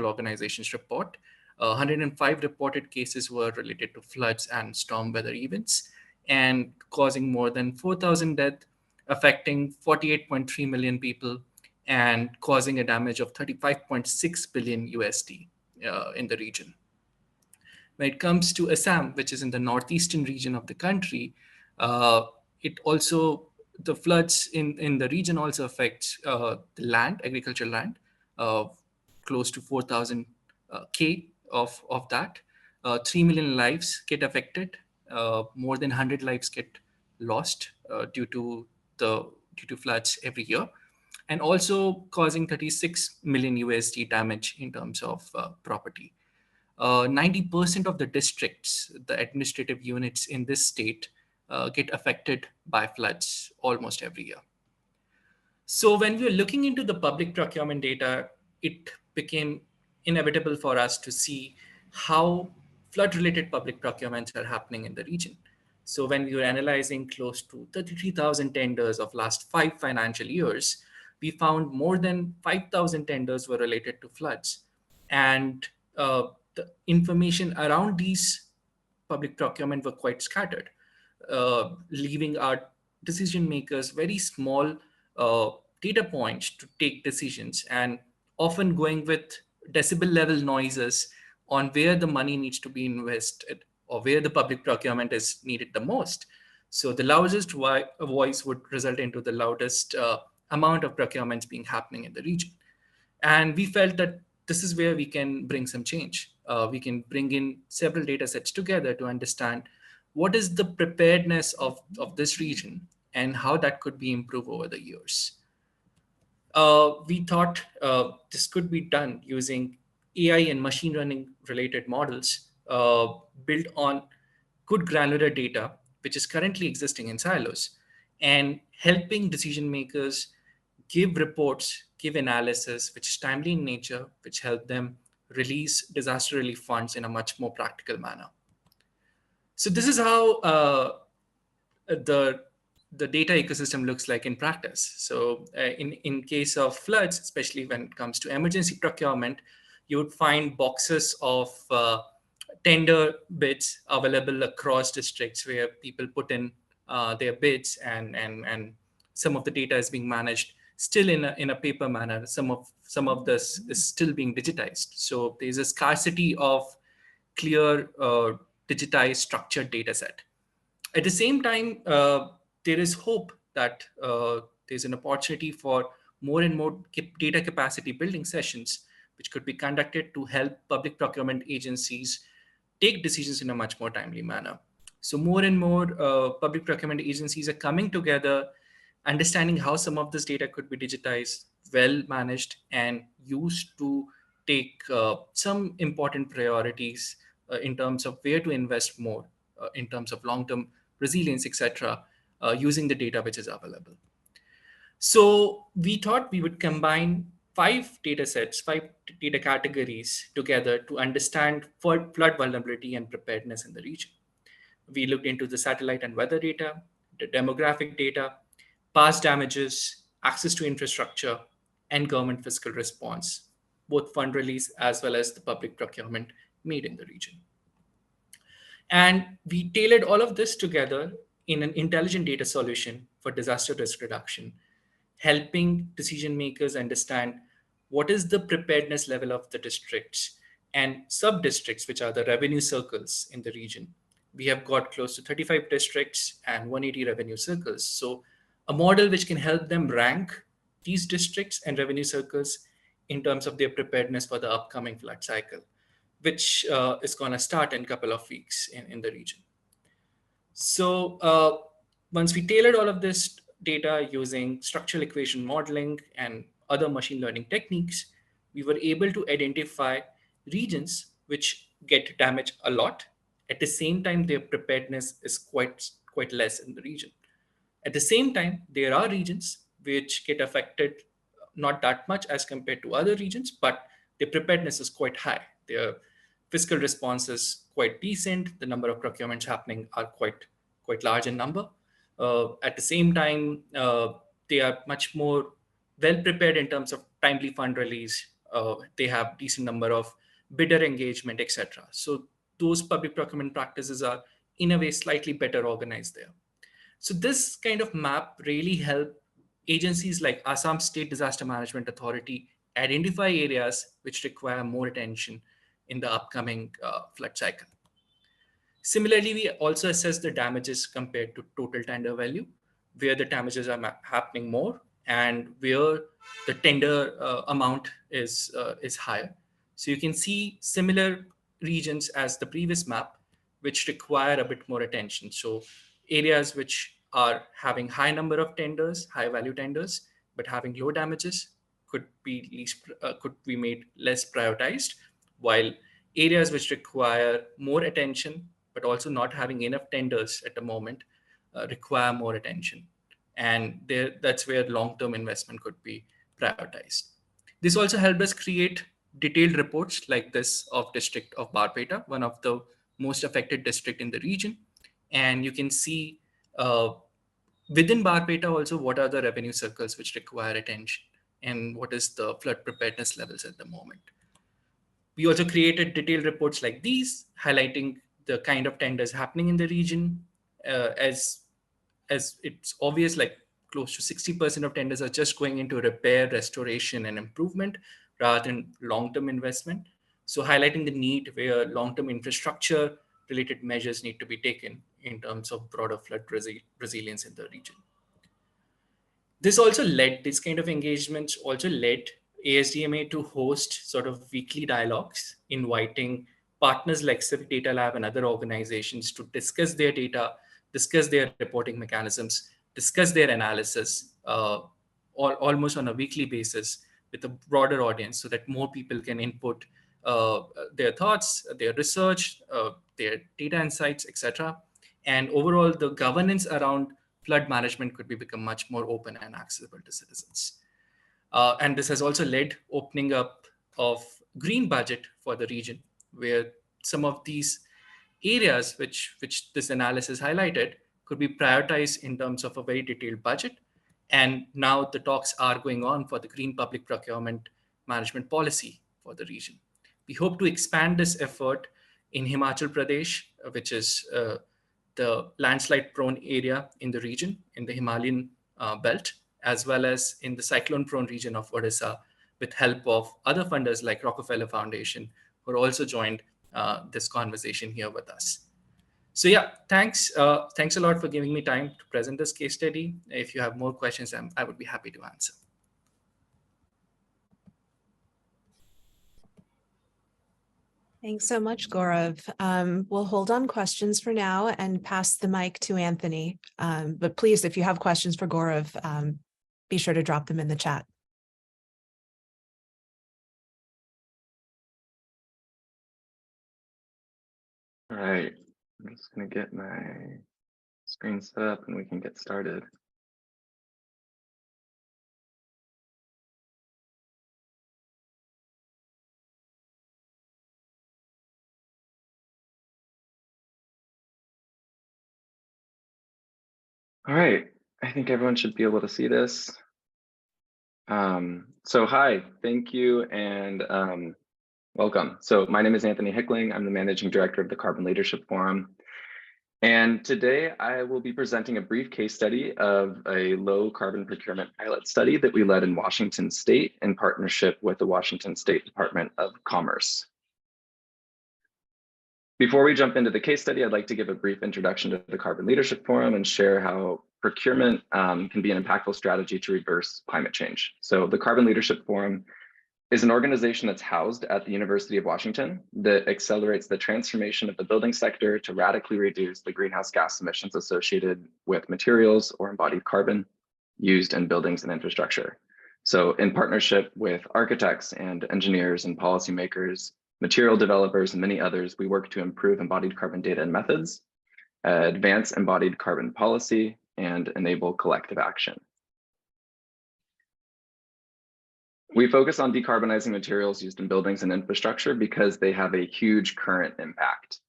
Organization's report, 105 reported cases were related to floods and storm weather events, and causing more than 4,000 deaths, affecting 48.3 million people, and causing a damage of 35.6 billion USD in the region. When it comes to Assam, which is in the northeastern region of the country, the floods in the region also affects the land, agricultural land, close to 4,000 K of that. 3 million lives get affected. More than 100 lives get lost due to floods every year, and also causing 36 million USD damage in terms of property. 90% of the districts, the administrative units in this state, get affected by floods almost every year. So when we were looking into the public procurement data, it became inevitable for us to see how flood-related public procurements are happening in the region. So when we were analyzing close to 33,000 tenders of last 5 financial years, we found more than 5,000 tenders were related to floods. And the information around these public procurement were quite scattered, leaving our decision makers very small data points to take decisions, and often going with decibel level noises on where the money needs to be invested or where the public procurement is needed the most. So the loudest voice would result into the loudest amount of procurements being happening in the region. And we felt that this is where we can bring some change. We can bring in several data sets together to understand what is the preparedness of this region and how that could be improved over the years. We thought this could be done using AI and machine learning related models built on good granular data, which is currently existing in silos, and helping decision makers give reports, give analysis, which is timely in nature, which help them release disaster relief funds in a much more practical manner. So this is how the data ecosystem looks like in practice. So in case of floods, especially when it comes to emergency procurement, you would find boxes of tender bids available across districts where people put in their bids, and some of the data is being managed still in a paper manner. Some of this is still being digitized. So there's a scarcity of clear digitized structured data set. At the same time, there is hope that there's an opportunity for more and more data capacity building sessions, which could be conducted to help public procurement agencies take decisions in a much more timely manner. So more and more public procurement agencies are coming together, understanding how some of this data could be digitized, well managed, and used to take some important priorities in terms of where to invest more, in terms of long-term resilience, etc., using the data which is available. So we thought we would combine 5 data sets, 5 data categories together to understand flood vulnerability and preparedness in the region. We looked into the satellite and weather data, the demographic data, past damages, access to infrastructure, and government fiscal response, both fund release as well as the public procurement made in the region. And we tailored all of this together in an intelligent data solution for disaster risk reduction, helping decision makers understand what is the preparedness level of the districts and sub-districts, which are the revenue circles in the region. We have got close to 35 districts and 180 revenue circles. So a model which can help them rank these districts and revenue circles in terms of their preparedness for the upcoming flood cycle, which is going to start in a couple of weeks in the region. So once we tailored all of this data using structural equation modeling and other machine learning techniques, we were able to identify regions which get damaged a lot. At the same time, their preparedness is quite less in the region. At the same time, there are regions which get affected not that much as compared to other regions, but their preparedness is quite high. Their fiscal response is quite decent. The number of procurements happening are quite large in number. At the same time, they are much more well prepared in terms of timely fund release. They have decent number of bidder engagement, etc. So those public procurement practices are in a way slightly better organized there. So this kind of map really helped agencies like Assam State Disaster Management Authority identify areas which require more attention in the upcoming flood cycle. Similarly, we also assess the damages compared to total tender value, where the damages are happening more and where the tender amount is higher. So you can see similar regions as the previous map, which require a bit more attention. So areas which are having high number of tenders, high value tenders, but having low damages could be made less prioritized, while areas which require more attention but also not having enough tenders at the moment require more attention. And that's where long-term investment could be prioritized. This also helped us create detailed reports like this of district of Barpeta, one of the most affected district in the region. And you can see within Barpeta also what are the revenue circles which require attention and what is the flood preparedness levels at the moment. We also created detailed reports like these, highlighting the kind of tenders happening in the region. As it's obvious, like close to 60% of tenders are just going into repair, restoration, and improvement rather than long-term investment. So highlighting the need where long-term infrastructure related measures need to be taken in terms of broader flood resilience in the region. This kind of engagements also led ASDMA to host sort of weekly dialogues, inviting partners like Civic Data Lab and other organizations to discuss their data, discuss their reporting mechanisms, discuss their analysis, almost on a weekly basis with a broader audience so that more people can input their thoughts, their research, their data insights, etc. And overall, the governance around flood management could become much more open and accessible to citizens. And this has also led opening up of green budget for the region, where some of these areas which this analysis highlighted could be prioritized in terms of a very detailed budget. And now the talks are going on for the green public procurement management policy for the region. We hope to expand this effort in Himachal Pradesh, which is the landslide-prone area in the region, in the Himalayan belt, as well as in the cyclone-prone region of Odisha, with help of other funders like Rockefeller Foundation, who are also joined this conversation here with us. So yeah, thanks a lot for giving me time to present this case study. If you have more questions, I would be happy to answer. Thanks so much, Gaurav. We'll hold on questions for now and pass the mic to Anthony. But please, if you have questions for Gaurav, be sure to drop them in the chat. All right, I'm just going to get my screen set up and we can get started. All right, I think everyone should be able to see this. So hi, thank you and welcome. So my name is Anthony Hickling. I'm the Managing Director of the Carbon Leadership Forum. And today I will be presenting a brief case study of a low carbon procurement pilot study that we led in Washington State in partnership with the Washington State Department of Commerce. Before we jump into the case study, I'd like to give a brief introduction to the Carbon Leadership Forum and share how procurement can be an impactful strategy to reverse climate change. So the Carbon Leadership Forum is an organization that's housed at the University of Washington that accelerates the transformation of the building sector to radically reduce the greenhouse gas emissions associated with materials or embodied carbon used in buildings and infrastructure. So in partnership with architects and engineers and policymakers, material developers, and many others, we work to improve embodied carbon data and methods, advance embodied carbon policy, and enable collective action. We focus on decarbonizing materials used in buildings and infrastructure because they have a huge current impact.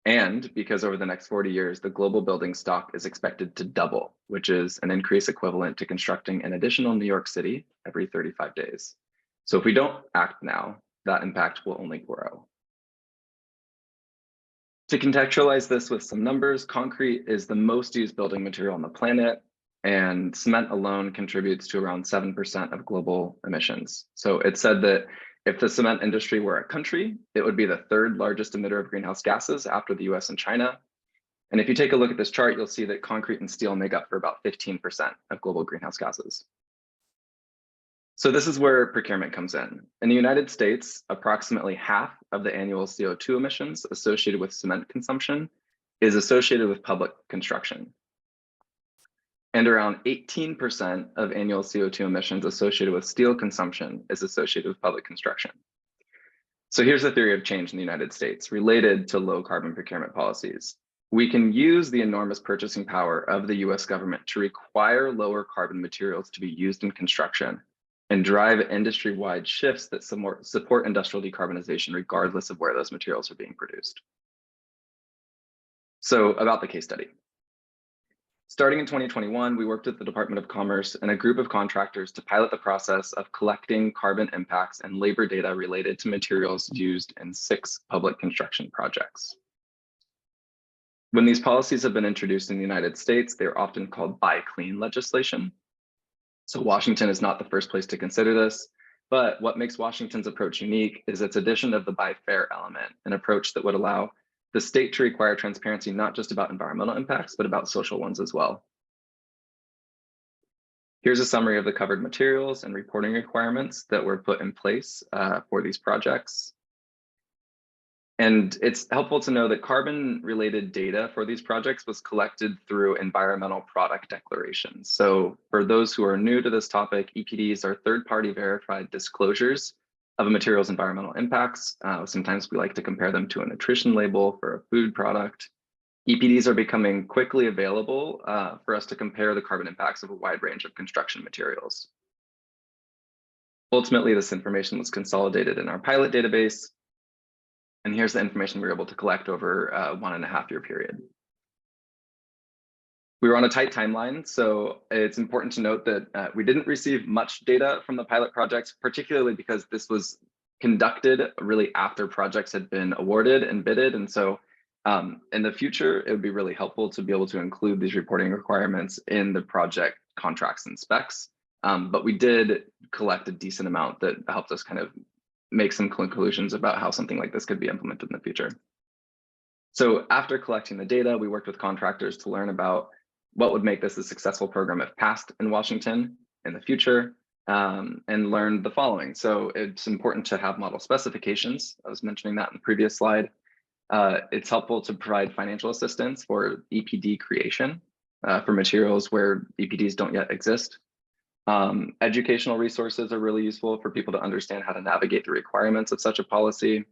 And because over the next 40 years, the global building stock is expected to double, which is an increase equivalent to constructing an additional New York City every 35 days. So if we don't act now, that impact will only grow. To contextualize this with some numbers, concrete is the most used building material on the planet, and cement alone contributes to around 7% of global emissions. So it's said that if the cement industry were a country, it would be the third largest emitter of greenhouse gases after the US and China. And if you take a look at this chart, you'll see that concrete and steel make up for about 15% of global greenhouse gases. So this is where procurement comes in. In the United States, approximately half of the annual CO2 emissions associated with cement consumption is associated with public construction. And around 18% of annual CO2 emissions associated with steel consumption is associated with public construction. So here's the theory of change in the United States related to low carbon procurement policies. We can use the enormous purchasing power of the US government to require lower carbon materials to be used in construction and drive industry-wide shifts that support industrial decarbonization regardless of where those materials are being produced. So about the case study. Starting in 2021, we worked with the Department of Commerce and a group of contractors to pilot the process of collecting carbon impacts and labor data related to materials used in 6 public construction projects. When these policies have been introduced in the United States, they're often called buy clean legislation. So Washington is not the first place to consider this, but what makes Washington's approach unique is its addition of the buy fair element, an approach that would allow the state to require transparency, not just about environmental impacts, but about social ones as well. Here's a summary of the covered materials and reporting requirements that were put in place for these projects. And it's helpful to know that carbon-related data for these projects was collected through environmental product declarations. So for those who are new to this topic, EPDs are third-party verified disclosures of a material's environmental impacts. Sometimes we like to compare them to a nutrition label for a food product. EPDs are becoming quickly available for us to compare the carbon impacts of a wide range of construction materials. Ultimately, this information was consolidated in our pilot database. And here's the information we were able to collect over a 1.5-year period. We were on a tight timeline, so it's important to note that we didn't receive much data from the pilot projects, particularly because this was conducted really after projects had been awarded and bidded. And so in the future, it would be really helpful to be able to include these reporting requirements in the project contracts and specs. But we did collect a decent amount that helped us kind of make some conclusions about how something like this could be implemented in the future. So after collecting the data, we worked with contractors to learn about what would make this a successful program if passed in Washington in the future. and learned the following. So it's important to have model specifications. I was mentioning that in the previous slide. It's helpful to provide financial assistance for EPD creation for materials where EPDs don't yet exist. Educational resources are really useful for people to understand how to navigate the requirements of such a policy.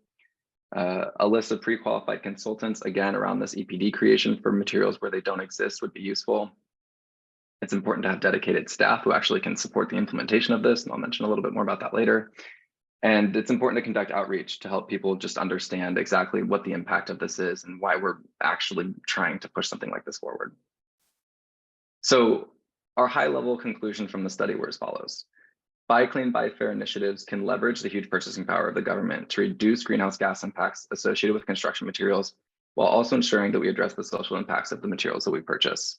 A list of pre-qualified consultants, again, around this EPD creation for materials where they don't exist would be useful. It's important to have dedicated staff who actually can support the implementation of this, and I'll mention a little bit more about that later. And it's important to conduct outreach to help people just understand exactly what the impact of this is and why we're actually trying to push something like this forward. So our high-level conclusion from the study were as follows. Buy Clean, Buy Fair initiatives can leverage the huge purchasing power of the government to reduce greenhouse gas impacts associated with construction materials, while also ensuring that we address the social impacts of the materials that we purchase.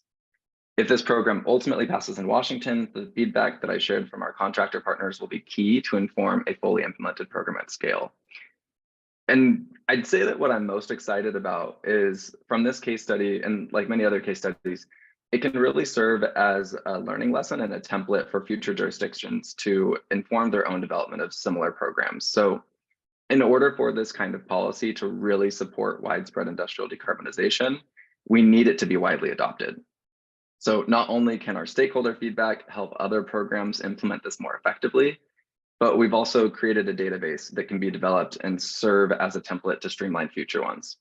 If this program ultimately passes in Washington, the feedback that I shared from our contractor partners will be key to inform a fully implemented program at scale. And I'd say that what I'm most excited about is from this case study, and like many other case studies, it can really serve as a learning lesson and a template for future jurisdictions to inform their own development of similar programs. So in order for this kind of policy to really support widespread industrial decarbonization, we need it to be widely adopted. So not only can our stakeholder feedback help other programs implement this more effectively, but we've also created a database that can be developed and serve as a template to streamline future ones.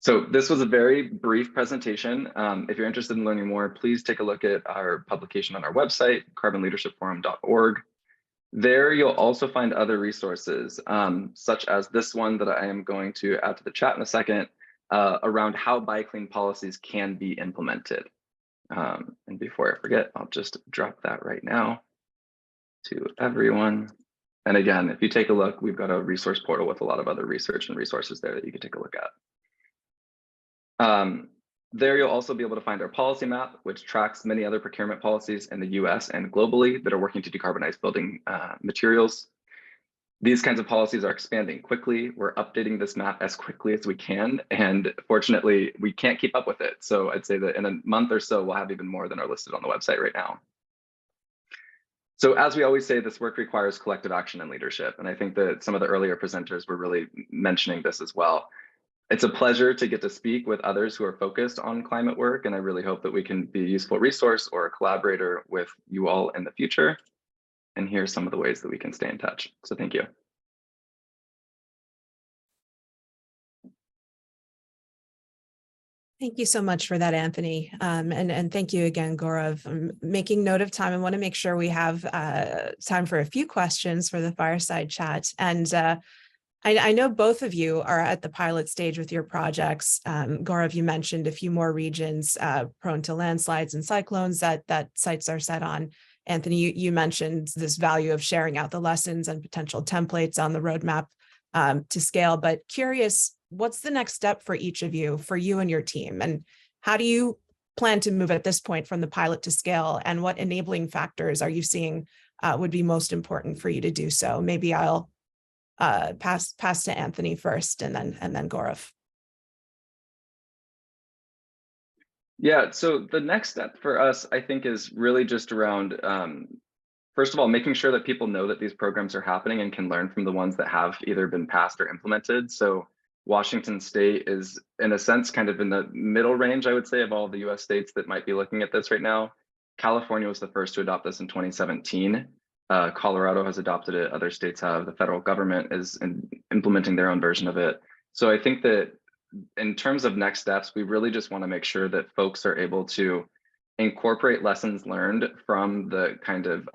So this was a very brief presentation. If you're interested in learning more, please take a look at our publication on our website, carbonleadershipforum.org. There you'll also find other resources, such as this one that I am going to add to the chat in a second, around how Buy Clean policies can be implemented. And before I forget, I'll just drop that right now to everyone. And again, if you take a look, we've got a resource portal with a lot of other research and resources there that you can take a look at. There you'll also be able to find our policy map, which tracks many other procurement policies in the US and globally that are working to decarbonize building materials. These kinds of policies are expanding quickly. We're updating this map as quickly as we can. And fortunately, we can't keep up with it. So I'd say that in a month or so, we'll have even more than are listed on the website right now. So as we always say, this work requires collective action and leadership. And I think that some of the earlier presenters were really mentioning this as well. It's a pleasure to get to speak with others who are focused on climate work. And I really hope that we can be a useful resource or a collaborator with you all in the future. And here's some of the ways that we can stay in touch. So thank you. Thank you so much for that, Anthony. And thank you again, Gaurav. I'm making note of time. I want to make sure we have time for a few questions for the fireside chat. And I know both of you are at the pilot stage with your projects. Gaurav, you mentioned a few more regions prone to landslides and cyclones that sites are set on. Anthony, you mentioned this value of sharing out the lessons and potential templates on the roadmap to scale, but curious, what's the next step for each of you, for you and your team? And how do you plan to move at this point from the pilot to scale? And what enabling factors are you seeing would be most important for you to do so? Maybe I'll pass to Anthony first and then Gaurav. Yeah, so the next step for us, I think, is really just around, first of all, making sure that people know that these programs are happening and can learn from the ones that have either been passed or implemented. So Washington State is, in a sense, kind of in the middle range, I would say, of all the US states that might be looking at this right now. California was the first to adopt this in 2017. Colorado has adopted it, other states have, the federal government is implementing their own version of it. So I think that in terms of next steps, we really just want to make sure that folks are able to incorporate lessons learned from the kind of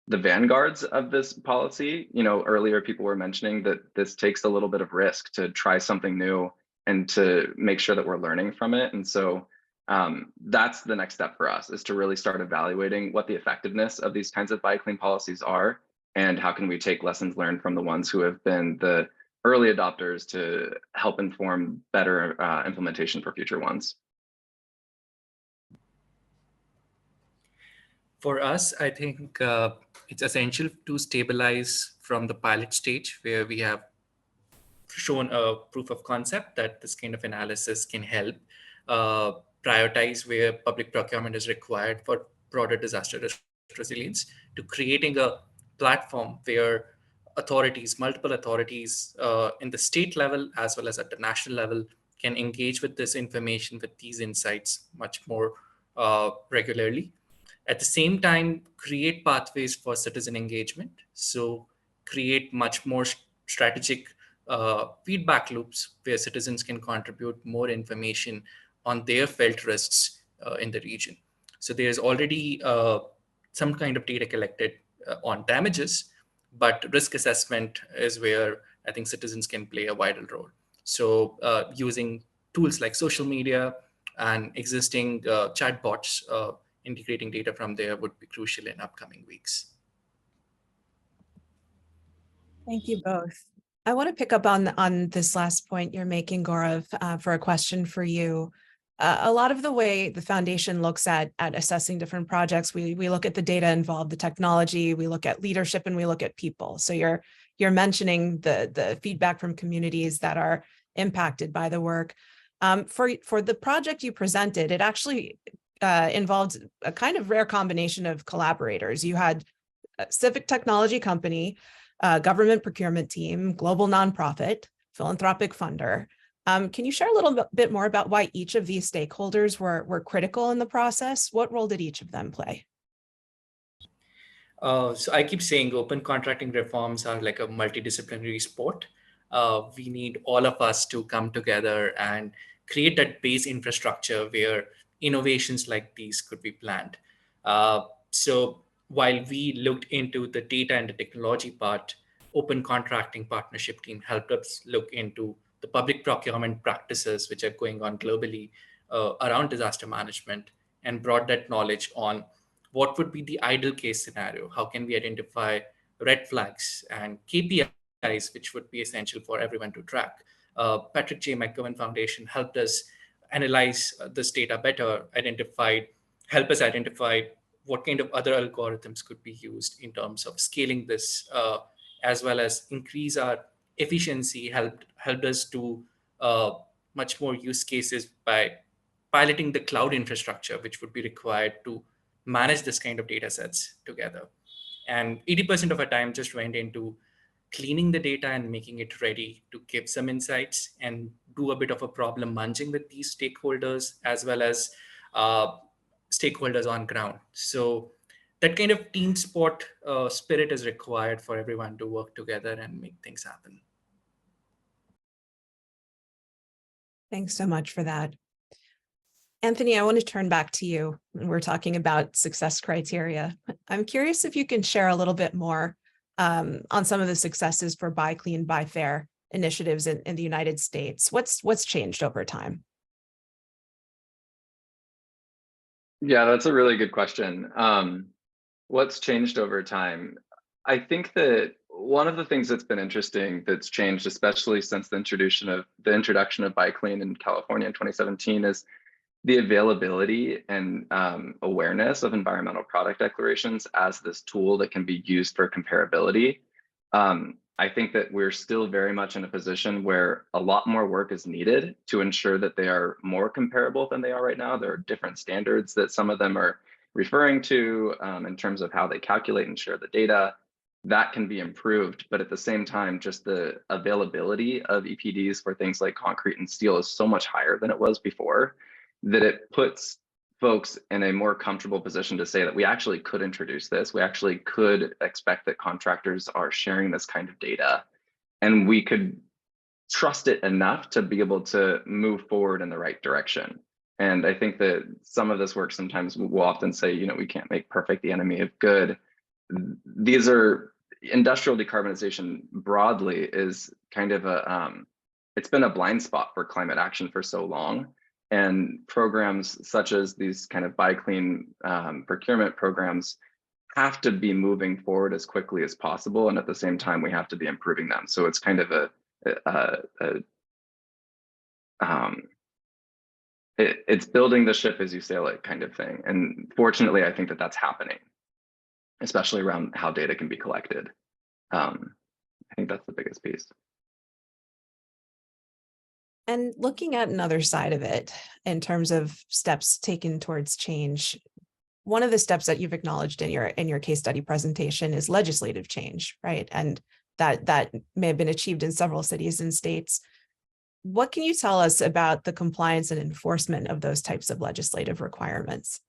the vanguards of this policy. You know, earlier people were mentioning that this takes a little bit of risk to try something new and to make sure that we're learning from it. And so that's the next step for us, is to really start evaluating what the effectiveness of these kinds of Buy Clean policies are, and how can we take lessons learned from the ones who have been the early adopters to help inform better implementation for future ones. For us, I think it's essential to stabilize from the pilot stage, where we have shown a proof of concept that this kind of analysis can help prioritize where public procurement is required for broader disaster resilience to creating a platform where authorities, multiple authorities in the state level as well as at the national level can engage with this information, with these insights much more regularly. At the same time, create pathways for citizen engagement. So create much more strategic feedback loops where citizens can contribute more information on their felt risks in the region. So there's already some kind of data collected on damages, but risk assessment is where I think citizens can play a vital role. So using tools like social media and existing chatbots, integrating data from there would be crucial in upcoming weeks. Thank you both. I want to pick up on this last point you're making, Gaurav, for a question for you. A lot of the way the foundation looks at assessing different projects, we look at the data involved, the technology, we look at leadership, and we look at people. So you're mentioning the feedback from communities that are impacted by the work. For the project you presented, it actually involved a kind of rare combination of collaborators. You had a civic technology company, government procurement team, global nonprofit, philanthropic funder. Can you share a little bit more about why each of these stakeholders were critical in the process? What role did each of them play? So I keep saying open contracting reforms are like a multidisciplinary sport. We need all of us to come together and create that base infrastructure where innovations like these could be planned. So while we looked into the data and the technology part, open contracting partnership team helped us look into the public procurement practices which are going on globally around disaster management, and brought that knowledge on what would be the ideal case scenario. How can we identify red flags and KPIs, which would be essential for everyone to track? Patrick J. McGovern Foundation helped us analyze this data better, help us identify what kind of other algorithms could be used in terms of scaling this, as well as increase our efficiency, helped us to much more use cases by piloting the cloud infrastructure, which would be required to manage this kind of data sets together. And 80% of our time just went into cleaning the data and making it ready to give some insights and do a bit of a problem munging with these stakeholders, as well as stakeholders on ground. So that kind of team sport spirit is required for everyone to work together and make things happen. Thanks so much for that. Anthony, I want to turn back to you. We're talking about success criteria. I'm curious if you can share a little bit more on some of the successes for Buy Clean, Buy Fair initiatives in the United States. What's changed over time? Yeah, that's a really good question. What's changed over time? I think that one of the things that's been interesting that's changed, especially since the introduction of Buy Clean in California in 2017, is the availability and awareness of environmental product declarations as this tool that can be used for comparability. I think that we're still very much in a position where a lot more work is needed to ensure that they are more comparable than they are right now. There are different standards that some of them are referring to in terms of how they calculate and share the data. That can be improved, but at the same time, just the availability of EPDs for things like concrete and steel is so much higher than it was before, that it puts folks in a more comfortable position to say that we actually could introduce this. We actually could expect that contractors are sharing this kind of data, and we could trust it enough to be able to move forward in the right direction. And I think that some of this work, sometimes we'll often say, you know, we can't make perfect the enemy of good. These are industrial decarbonization broadly is kind of it's been a blind spot for climate action for so long. And programs such as these kind of Buy Clean procurement programs have to be moving forward as quickly as possible. And at the same time, we have to be improving them. So it's kind of it's building the ship as you sail it kind of thing. And fortunately, I think that that's happening, especially around how data can be collected. I think that's the biggest piece. And looking at another side of it, in terms of steps taken towards change, one of the steps that you've acknowledged in your case study presentation is legislative change, right? And that may have been achieved in several cities and states. What can you tell us about the compliance and enforcement of those types of legislative requirements?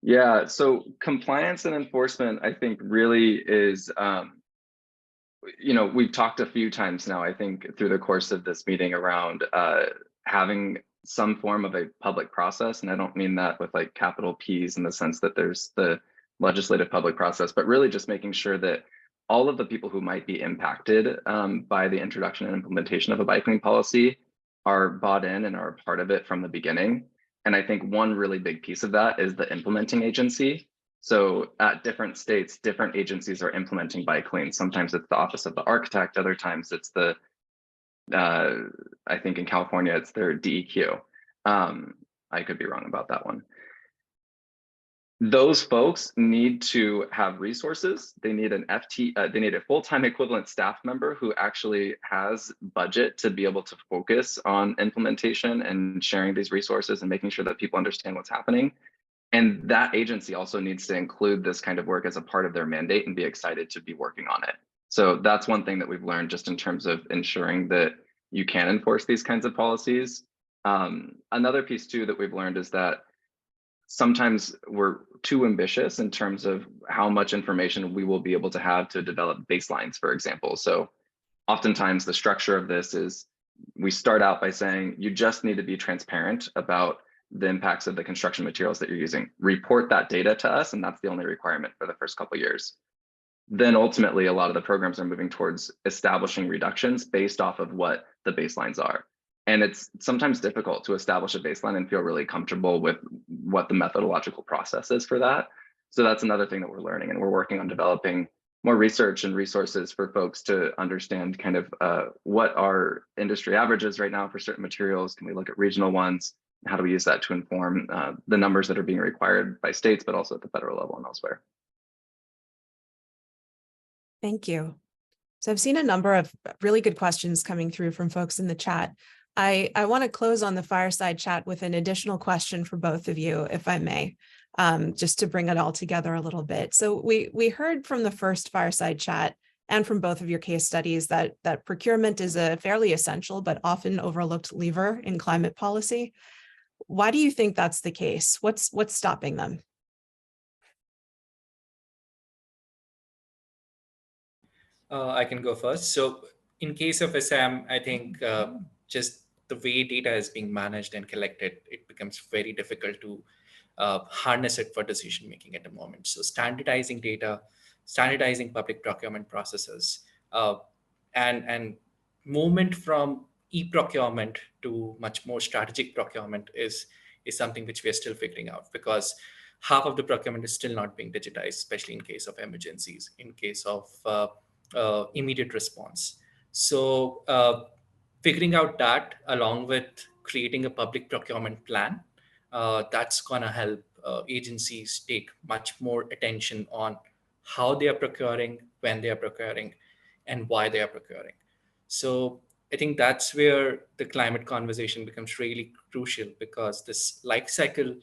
Yeah, so compliance and enforcement, I think, really is, we've talked a few times now, I think, through the course of this meeting around having some form of a public process. And I don't mean that with like capital P's in the sense that there's the legislative public process, but really just making sure that all of the people who might be impacted by the introduction and implementation of a bike lane policy are bought in and are a part of it from the beginning. And I think one really big piece of that is the implementing agency. So at different states, different agencies are implementing bike lanes. Sometimes it's the office of the architect, other times it's the, I think in California, it's their DEQ. I could be wrong about that one. Those folks need to have resources. They need an they need a full-time equivalent staff member who actually has budget to be able to focus on implementation and sharing these resources and making sure that people understand what's happening. And that agency also needs to include this kind of work as a part of their mandate and be excited to be working on it. So that's one thing that we've learned just in terms of ensuring that you can enforce these kinds of policies. Another piece too that we've learned is that sometimes we're too ambitious in terms of how much information we will be able to have to develop baselines, for example. So oftentimes the structure of this is we start out by saying you just need to be transparent about the impacts of the construction materials that you're using. Report that data to us, and that's the only requirement for the first couple of years. Then ultimately, a lot of the programs are moving towards establishing reductions based off of what the baselines are. And it's sometimes difficult to establish a baseline and feel really comfortable with what the methodological process is for that. So that's another thing that we're learning, and we're working on developing more research and resources for folks to understand kind of what are industry averages right now for certain materials. Can we look at regional ones? How do we use that to inform the numbers that are being required by states, but also at the federal level and elsewhere? Thank you. So I've seen a number of really good questions coming through from folks in the chat. I want to close on the fireside chat with an additional question for both of you, if I may, just to bring it all together a little bit. So we heard from the first fireside chat and from both of your case studies that procurement is a fairly essential but often overlooked lever in climate policy. Why do you think that's the case? What's stopping them? I can go first. So in case of SM, I think just the way data is being managed and collected, it becomes very difficult to harness it for decision making at the moment. So standardizing data, standardizing public procurement processes, and movement from e-procurement to much more strategic procurement is something which we are still figuring out, because half of the procurement is still not being digitized, especially in case of emergencies, in case of immediate response. So figuring out that, along with creating a public procurement plan, that's gonna help agencies take much more attention on how they are procuring, when they are procuring, and why they are procuring. So I think that's where the climate conversation becomes really crucial, because this life cycle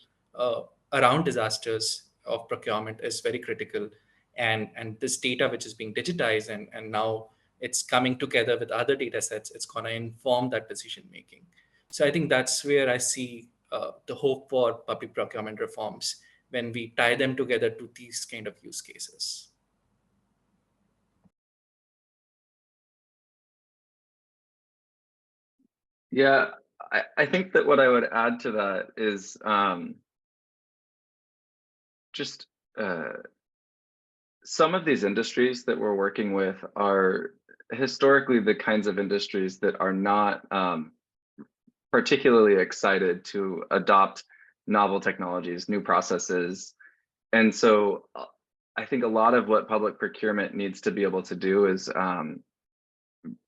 around disasters of procurement is very critical. And this data, which is being digitized and now it's coming together with other data sets, it's going to inform that decision making. So I think that's where I see the hope for public procurement reforms, when we tie them together to these kind of use cases. Yeah, I think that what I would add to that is just some of these industries that we're working with are historically the kinds of industries that are not particularly excited to adopt novel technologies, new processes. And so I think a lot of what public procurement needs to be able to do is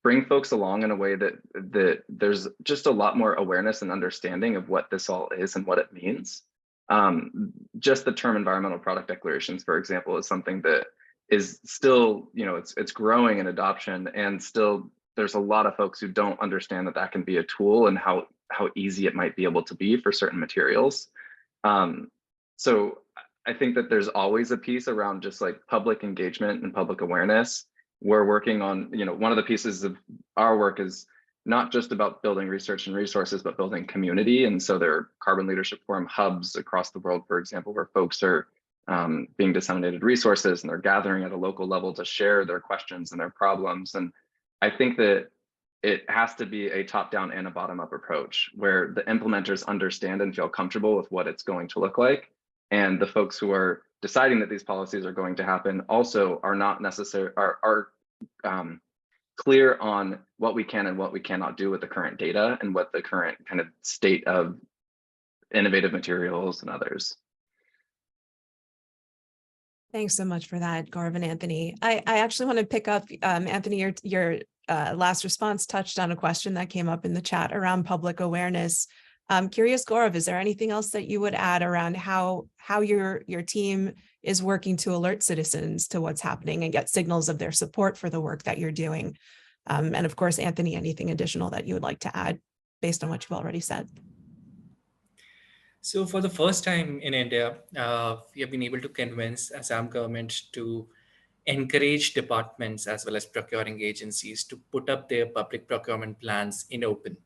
bring folks along in a way that there's just a lot more awareness and understanding of what this all is and what it means. Just the term environmental product declarations, for example, is something that is still, it's growing in adoption, and still there's a lot of folks who don't understand that that can be a tool and how easy it might be able to be for certain materials. So I think that there's always a piece around just like public engagement and public awareness. We're working on, one of the pieces of our work is not just about building research and resources, but building community. And so there are Carbon Leadership Forum hubs across the world, for example, where folks are being disseminated resources and they're gathering at a local level to share their questions and their problems. And I think that it has to be a top-down and a bottom-up approach where the implementers understand and feel comfortable with what it's going to look like. And the folks who are deciding that these policies are going to happen also are not necessarily are clear on what we can and what we cannot do with the current data and what the current kind of state of innovative materials and others. Thanks so much for that, Gaurav and Anthony. I actually want to pick up, Anthony, your last response touched on a question that came up in the chat around public awareness. I'm curious, Gaurav, is there anything else that you would add around how your team is working to alert citizens to what's happening and get signals of their support for the work that you're doing? And of course, Anthony, anything additional that you would like to add based on what you've already said? So for the first time in India, we have been able to convince Assam government to encourage departments as well as procuring agencies to put up their public procurement plans in open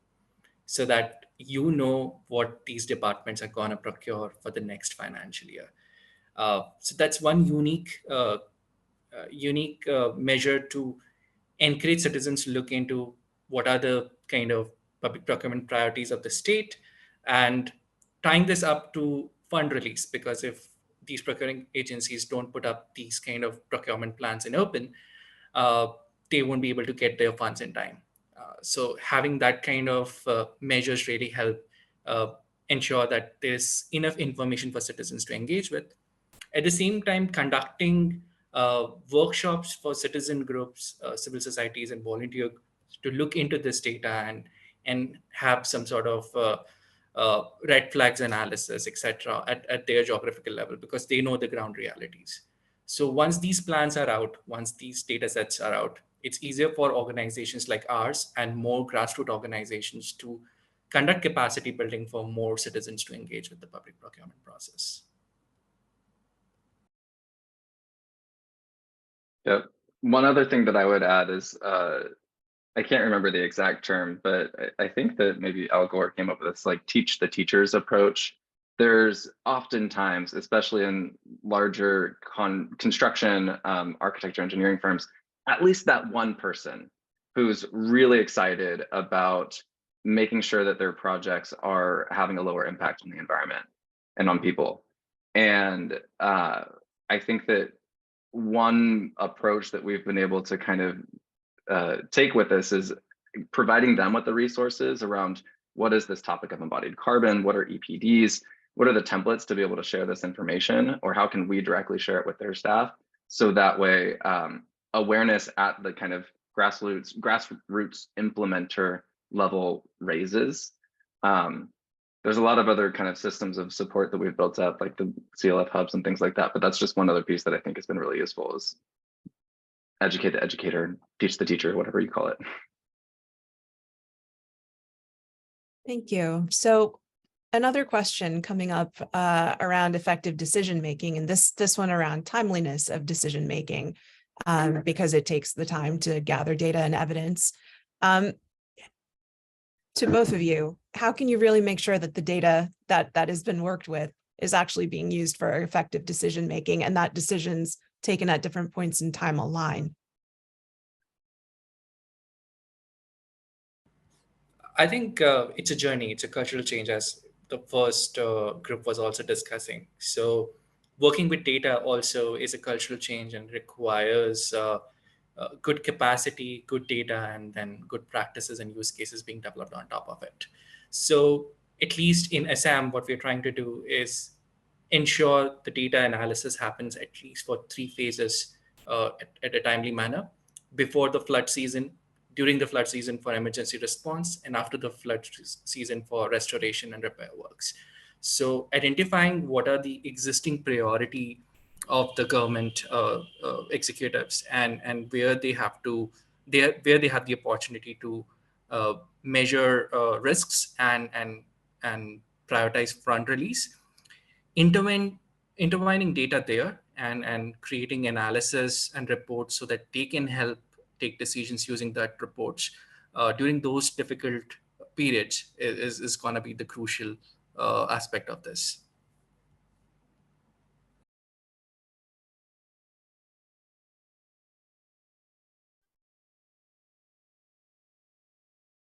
so that you know what these departments are going to procure for the next financial year. So that's one unique measure to encourage citizens to look into what are the kind of public procurement priorities of the state, and tying this up to fund release, because if these procuring agencies don't put up these kind of procurement plans in open, they won't be able to get their funds in time. So having that kind of measures really help ensure that there's enough information for citizens to engage with. At the same time, conducting workshops for citizen groups, civil societies, and volunteers to look into this data and have some sort of red flags analysis, etc., at their geographical level, because they know the ground realities. So once these plans are out, once these data sets are out, it's easier for organizations like ours and more grassroots organizations to conduct capacity building for more citizens to engage with the public procurement process. Yep. One other thing that I would add is, I can't remember the exact term, but I think that maybe Al Gore came up with this like teach the teachers approach. There's oftentimes, especially in larger construction, architecture, engineering firms, at least that one person who's really excited about making sure that their projects are having a lower impact on the environment and on people. And I think that one approach that we've been able to kind of take with this is providing them with the resources around what is this topic of embodied carbon, what are EPDs, what are the templates to be able to share this information, or how can we directly share it with their staff? So that way, awareness at the kind of grassroots implementer level raises. There's a lot of other kind of systems of support that we've built up, like the CLF hubs and things like that. But that's just one other piece that I think has been really useful, is educate the educator, teach the teacher, whatever you call it. Thank you. So another question coming up around effective decision-making, and this one around timeliness of decision-making, because it takes the time to gather data and evidence. To both of you, how can you really make sure that the data that has been worked with is actually being used for effective decision-making, and that decisions taken at different points in time align? I think it's a journey, it's a cultural change, as the first group was also discussing. So working with data also is a cultural change and requires good capacity, good data, and then good practices and use cases being developed on top of it. So at least in Assam, what we're trying to do is ensure the data analysis happens at least for 3 phases at a timely manner: before the flood season, during the flood season for emergency response, and after the flood season for restoration and repair works. So identifying what are the existing priority of the government executives and where they have the opportunity to measure risks and prioritize fund release. intertwining data there and creating analysis and reports so that they can help take decisions using that reports during those difficult periods is going to be the crucial aspect of this.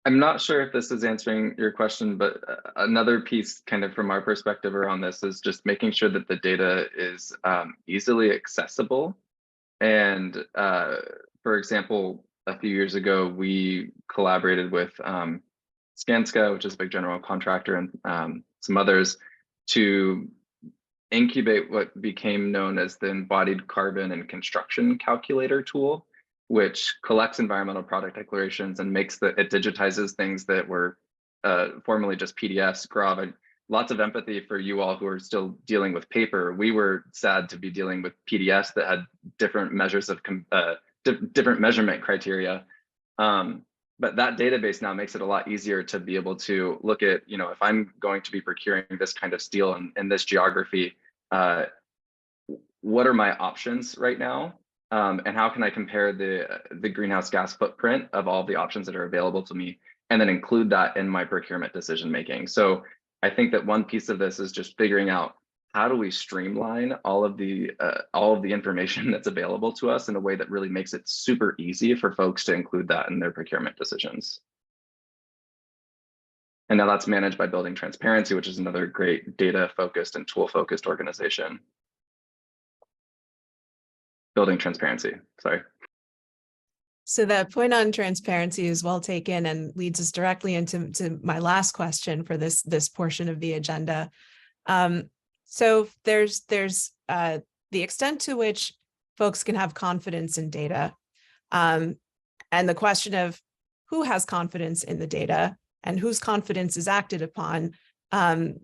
I'm not sure if this is answering your question, but another piece kind of from our perspective around this is just making sure that the data is easily accessible. And for example, a few years ago, we collaborated with Skanska, which is a big general contractor, and some others to incubate what became known as the embodied carbon and construction calculator tool, which collects environmental product declarations and it digitizes things that were formerly just PDFs. Gaurav, lots of empathy for you all who are still dealing with paper. We were sad to be dealing with PDFs that had different measures of different measurement criteria. But that database now makes it a lot easier to be able to look at, if I'm going to be procuring this kind of steel in this geography, what are my options right now? And how can I compare the greenhouse gas footprint of all the options that are available to me, and then include that in my procurement decision making? So I think that one piece of this is just figuring out how do we streamline all of the information that's available to us in a way that really makes it super easy for folks to include that in their procurement decisions. And now that's managed by Building Transparency, which is another great data-focused and tool-focused organization. Building Transparency, sorry. So that point on transparency is well taken and leads us directly into my last question for this portion of the agenda. So there's the extent to which folks can have confidence in data, and the question of who has confidence in the data and whose confidence is acted upon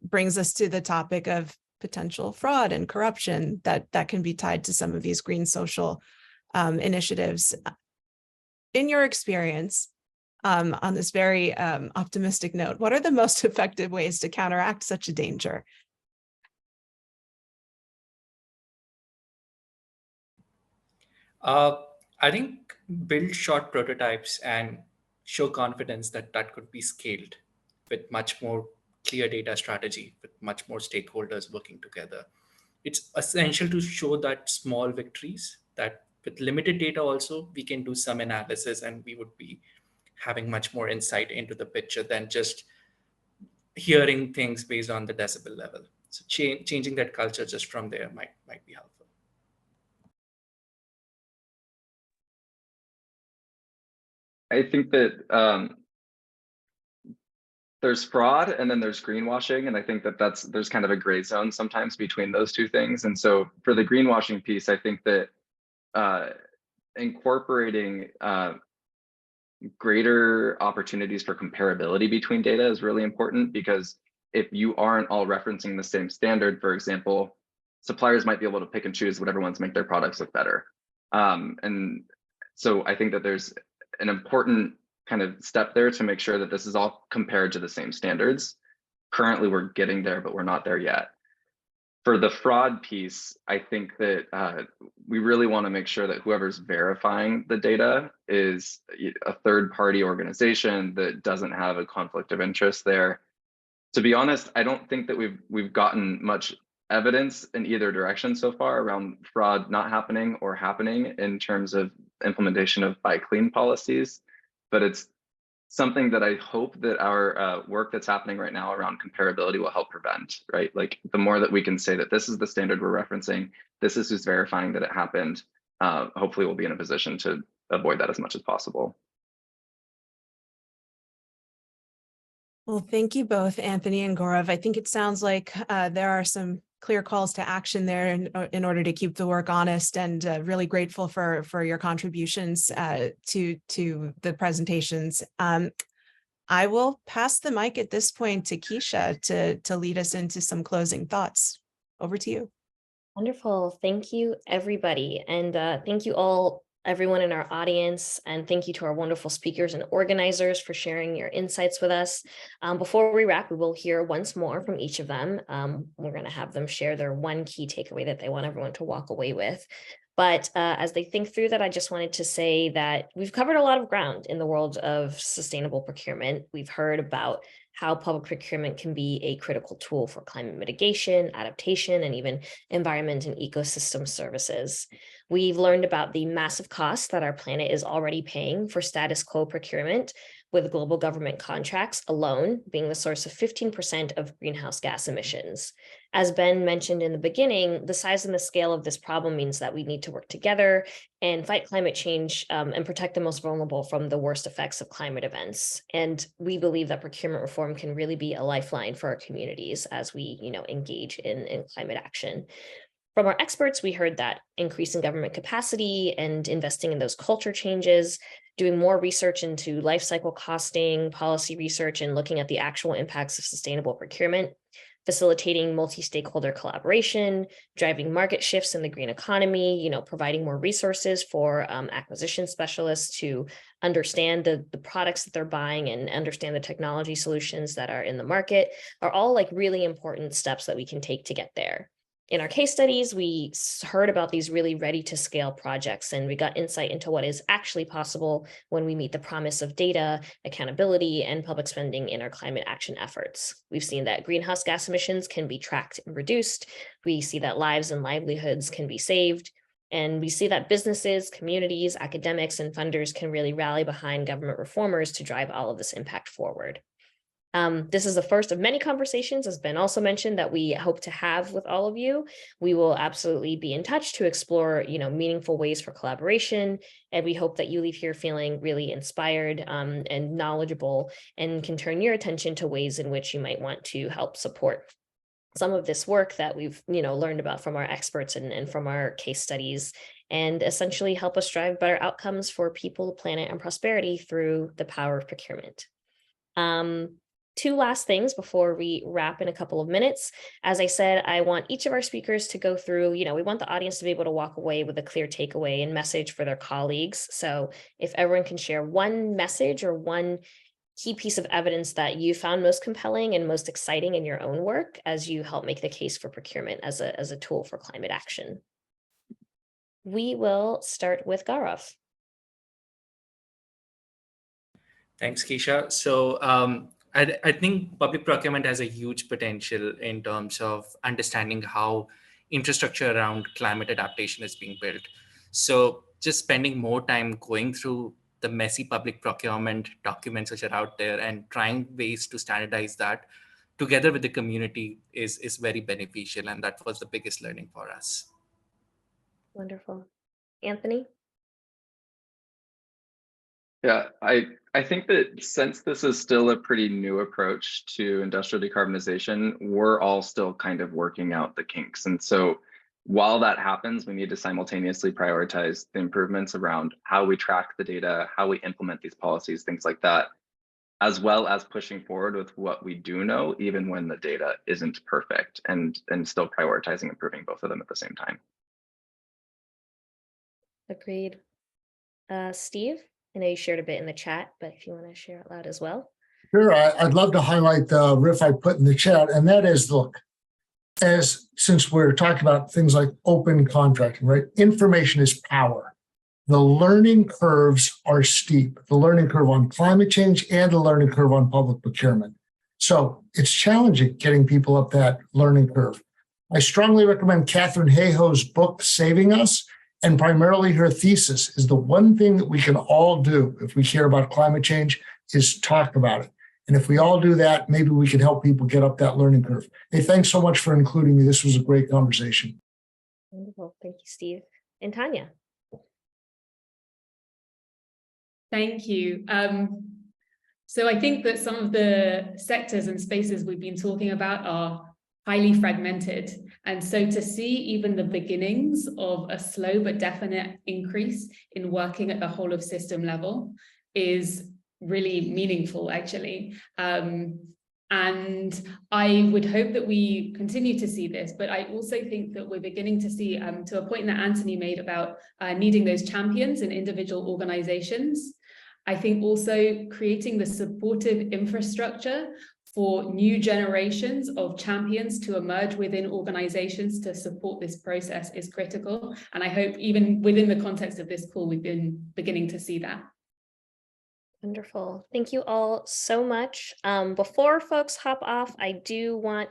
brings us to the topic of potential fraud and corruption that can be tied to some of these green social initiatives. In your experience, on this very optimistic note, what are the most effective ways to counteract such a danger? I think build short prototypes and show confidence that could be scaled with much more clear data strategy, with much more stakeholders working together. It's essential to show that small victories, that with limited data also, we can do some analysis and we would be having much more insight into the picture than just hearing things based on the decibel level. So changing that culture just from there might be helpful. I think that there's fraud and then there's greenwashing, and I think that there's kind of a gray zone sometimes between those two things. And so for the greenwashing piece, I think that incorporating greater opportunities for comparability between data is really important, because if you aren't all referencing the same standard, for example, suppliers might be able to pick and choose whatever ones make their products look better. And so I think that there's an important kind of step there to make sure that this is all compared to the same standards. Currently, we're getting there, but we're not there yet. For the fraud piece, I think that we really want to make sure that whoever's verifying the data is a third-party organization that doesn't have a conflict of interest there. To be honest, I don't think that we've gotten much evidence in either direction so far around fraud not happening or happening in terms of implementation of buy clean policies, but it's something that I hope that our work that's happening right now around comparability will help prevent, right? Like the more that we can say that this is the standard we're referencing, this is who's verifying that it happened, hopefully we'll be in a position to avoid that as much as possible. Well, thank you both, Anthony and Gaurav. I think it sounds like there are some clear calls to action there in order to keep the work honest, and really grateful for your contributions to the presentations. I will pass the mic at this point to Keisha to lead us into some closing thoughts. Over to you. Wonderful. Thank you, everybody. And thank you all everyone in our audience, and thank you to our wonderful speakers and organizers for sharing your insights with us. Before we wrap, we will hear once more from each of them. We're going to have them share their one key takeaway that they want everyone to walk away with. But as they think through that, I just wanted to say that we've covered a lot of ground in the world of sustainable procurement. We've heard about how public procurement can be a critical tool for climate mitigation, adaptation, and even environment and ecosystem services. We've learned about the massive costs that our planet is already paying for status quo procurement, with global government contracts alone being the source of 15% of greenhouse gas emissions. As Ben mentioned in the beginning, the size and the scale of this problem means that we need to work together and fight climate change and protect the most vulnerable from the worst effects of climate events. And we believe that procurement reform can really be a lifeline for our communities as we, engage in climate action. From our experts, we heard that increasing government capacity and investing in those culture changes, doing more research into life cycle costing, policy research, and looking at the actual impacts of sustainable procurement, facilitating multi-stakeholder collaboration, driving market shifts in the green economy, providing more resources for acquisition specialists to understand the products that they're buying and understand the technology solutions that are in the market are all really important steps that we can take to get there. In our case studies, we heard about these really ready to scale projects, and we got insight into what is actually possible when we meet the promise of data, accountability, and public spending in our climate action efforts. We've seen that greenhouse gas emissions can be tracked and reduced. We see that lives and livelihoods can be saved. And we see that businesses, communities, academics, and funders can really rally behind government reformers to drive all of this impact forward. This is the first of many conversations, as Ben also mentioned, that we hope to have with all of you. We will absolutely be in touch to explore, meaningful ways for collaboration. And we hope that you leave here feeling really inspired and knowledgeable, and can turn your attention to ways in which you might want to help support some of this work that we've, learned about from our experts and from our case studies, and essentially help us drive better outcomes for people, planet, and prosperity through the power of procurement. Two last things before we wrap in a couple of minutes. As I said, I want each of our speakers to go through, we want the audience to be able to walk away with a clear takeaway and message for their colleagues. So if everyone can share one message or one key piece of evidence that you found most compelling and most exciting in your own work as you help make the case for procurement as a tool for climate action. We will start with Gaurav. Thanks, Keisha. So I think public procurement has a huge potential in terms of understanding how infrastructure around climate adaptation is being built. So just spending more time going through the messy public procurement documents which are out there and trying ways to standardize that together with the community is very beneficial. And that was the biggest learning for us. Wonderful. Anthony? Yeah, I think that since this is still a pretty new approach to industrial decarbonization, we're all still kind of working out the kinks. And so while that happens, we need to simultaneously prioritize the improvements around how we track the data, how we implement these policies, things like that, as well as pushing forward with what we do know, even when the data isn't perfect, and still prioritizing improving both of them at the same time. Agreed. Steve? I know you shared a bit in the chat, but if you want to share it loud as well. Sure, I'd love to highlight the riff I put in the chat, and that is, look, since we're talking about things like open contracting, right? Information is power. The learning curves are steep, the learning curve on climate change and the learning curve on public procurement. So it's challenging getting people up that learning curve. I strongly recommend Catherine Hayhoe's book, Saving Us, and primarily her thesis is the one thing that we can all do if we care about climate change is talk about it. And if we all do that, maybe we can help people get up that learning curve. Hey, thanks so much for including me. This was a great conversation. Wonderful. Thank you, Steve. And Tanya. Thank you. So I think that some of the sectors and spaces we've been talking about are highly fragmented. And so to see even the beginnings of a slow but definite increase in working at the whole of system level is really meaningful, actually. And I would hope that we continue to see this, but I also think that we're beginning to see, to a point that Anthony made about needing those champions in individual organizations. I think also creating the supportive infrastructure for new generations of champions to emerge within organizations to support this process is critical. And I hope even within the context of this call, we've been beginning to see that. Wonderful. Thank you all so much. Before folks hop off, I do want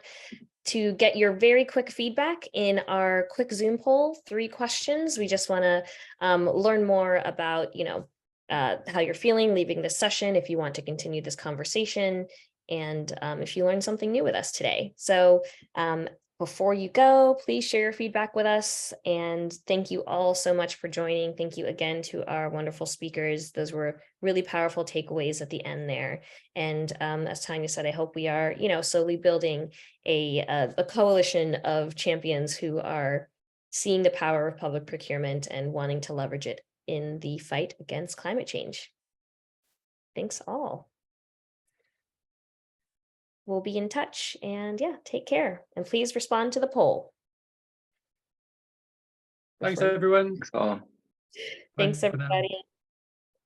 to get your very quick feedback in our quick Zoom poll, 3 questions. We just want to learn more about, how you're feeling leaving this session, if you want to continue this conversation, and if you learned something new with us today. So before you go, please share your feedback with us. And thank you all so much for joining. Thank you again to our wonderful speakers. Those were really powerful takeaways at the end there. And as Tanya said, I hope we are, slowly building a coalition of champions who are seeing the power of public procurement and wanting to leverage it in the fight against climate change. Thanks all. We'll be in touch, and take care, and please respond to the poll. Thanks, everyone. Thanks all. Thanks, everybody.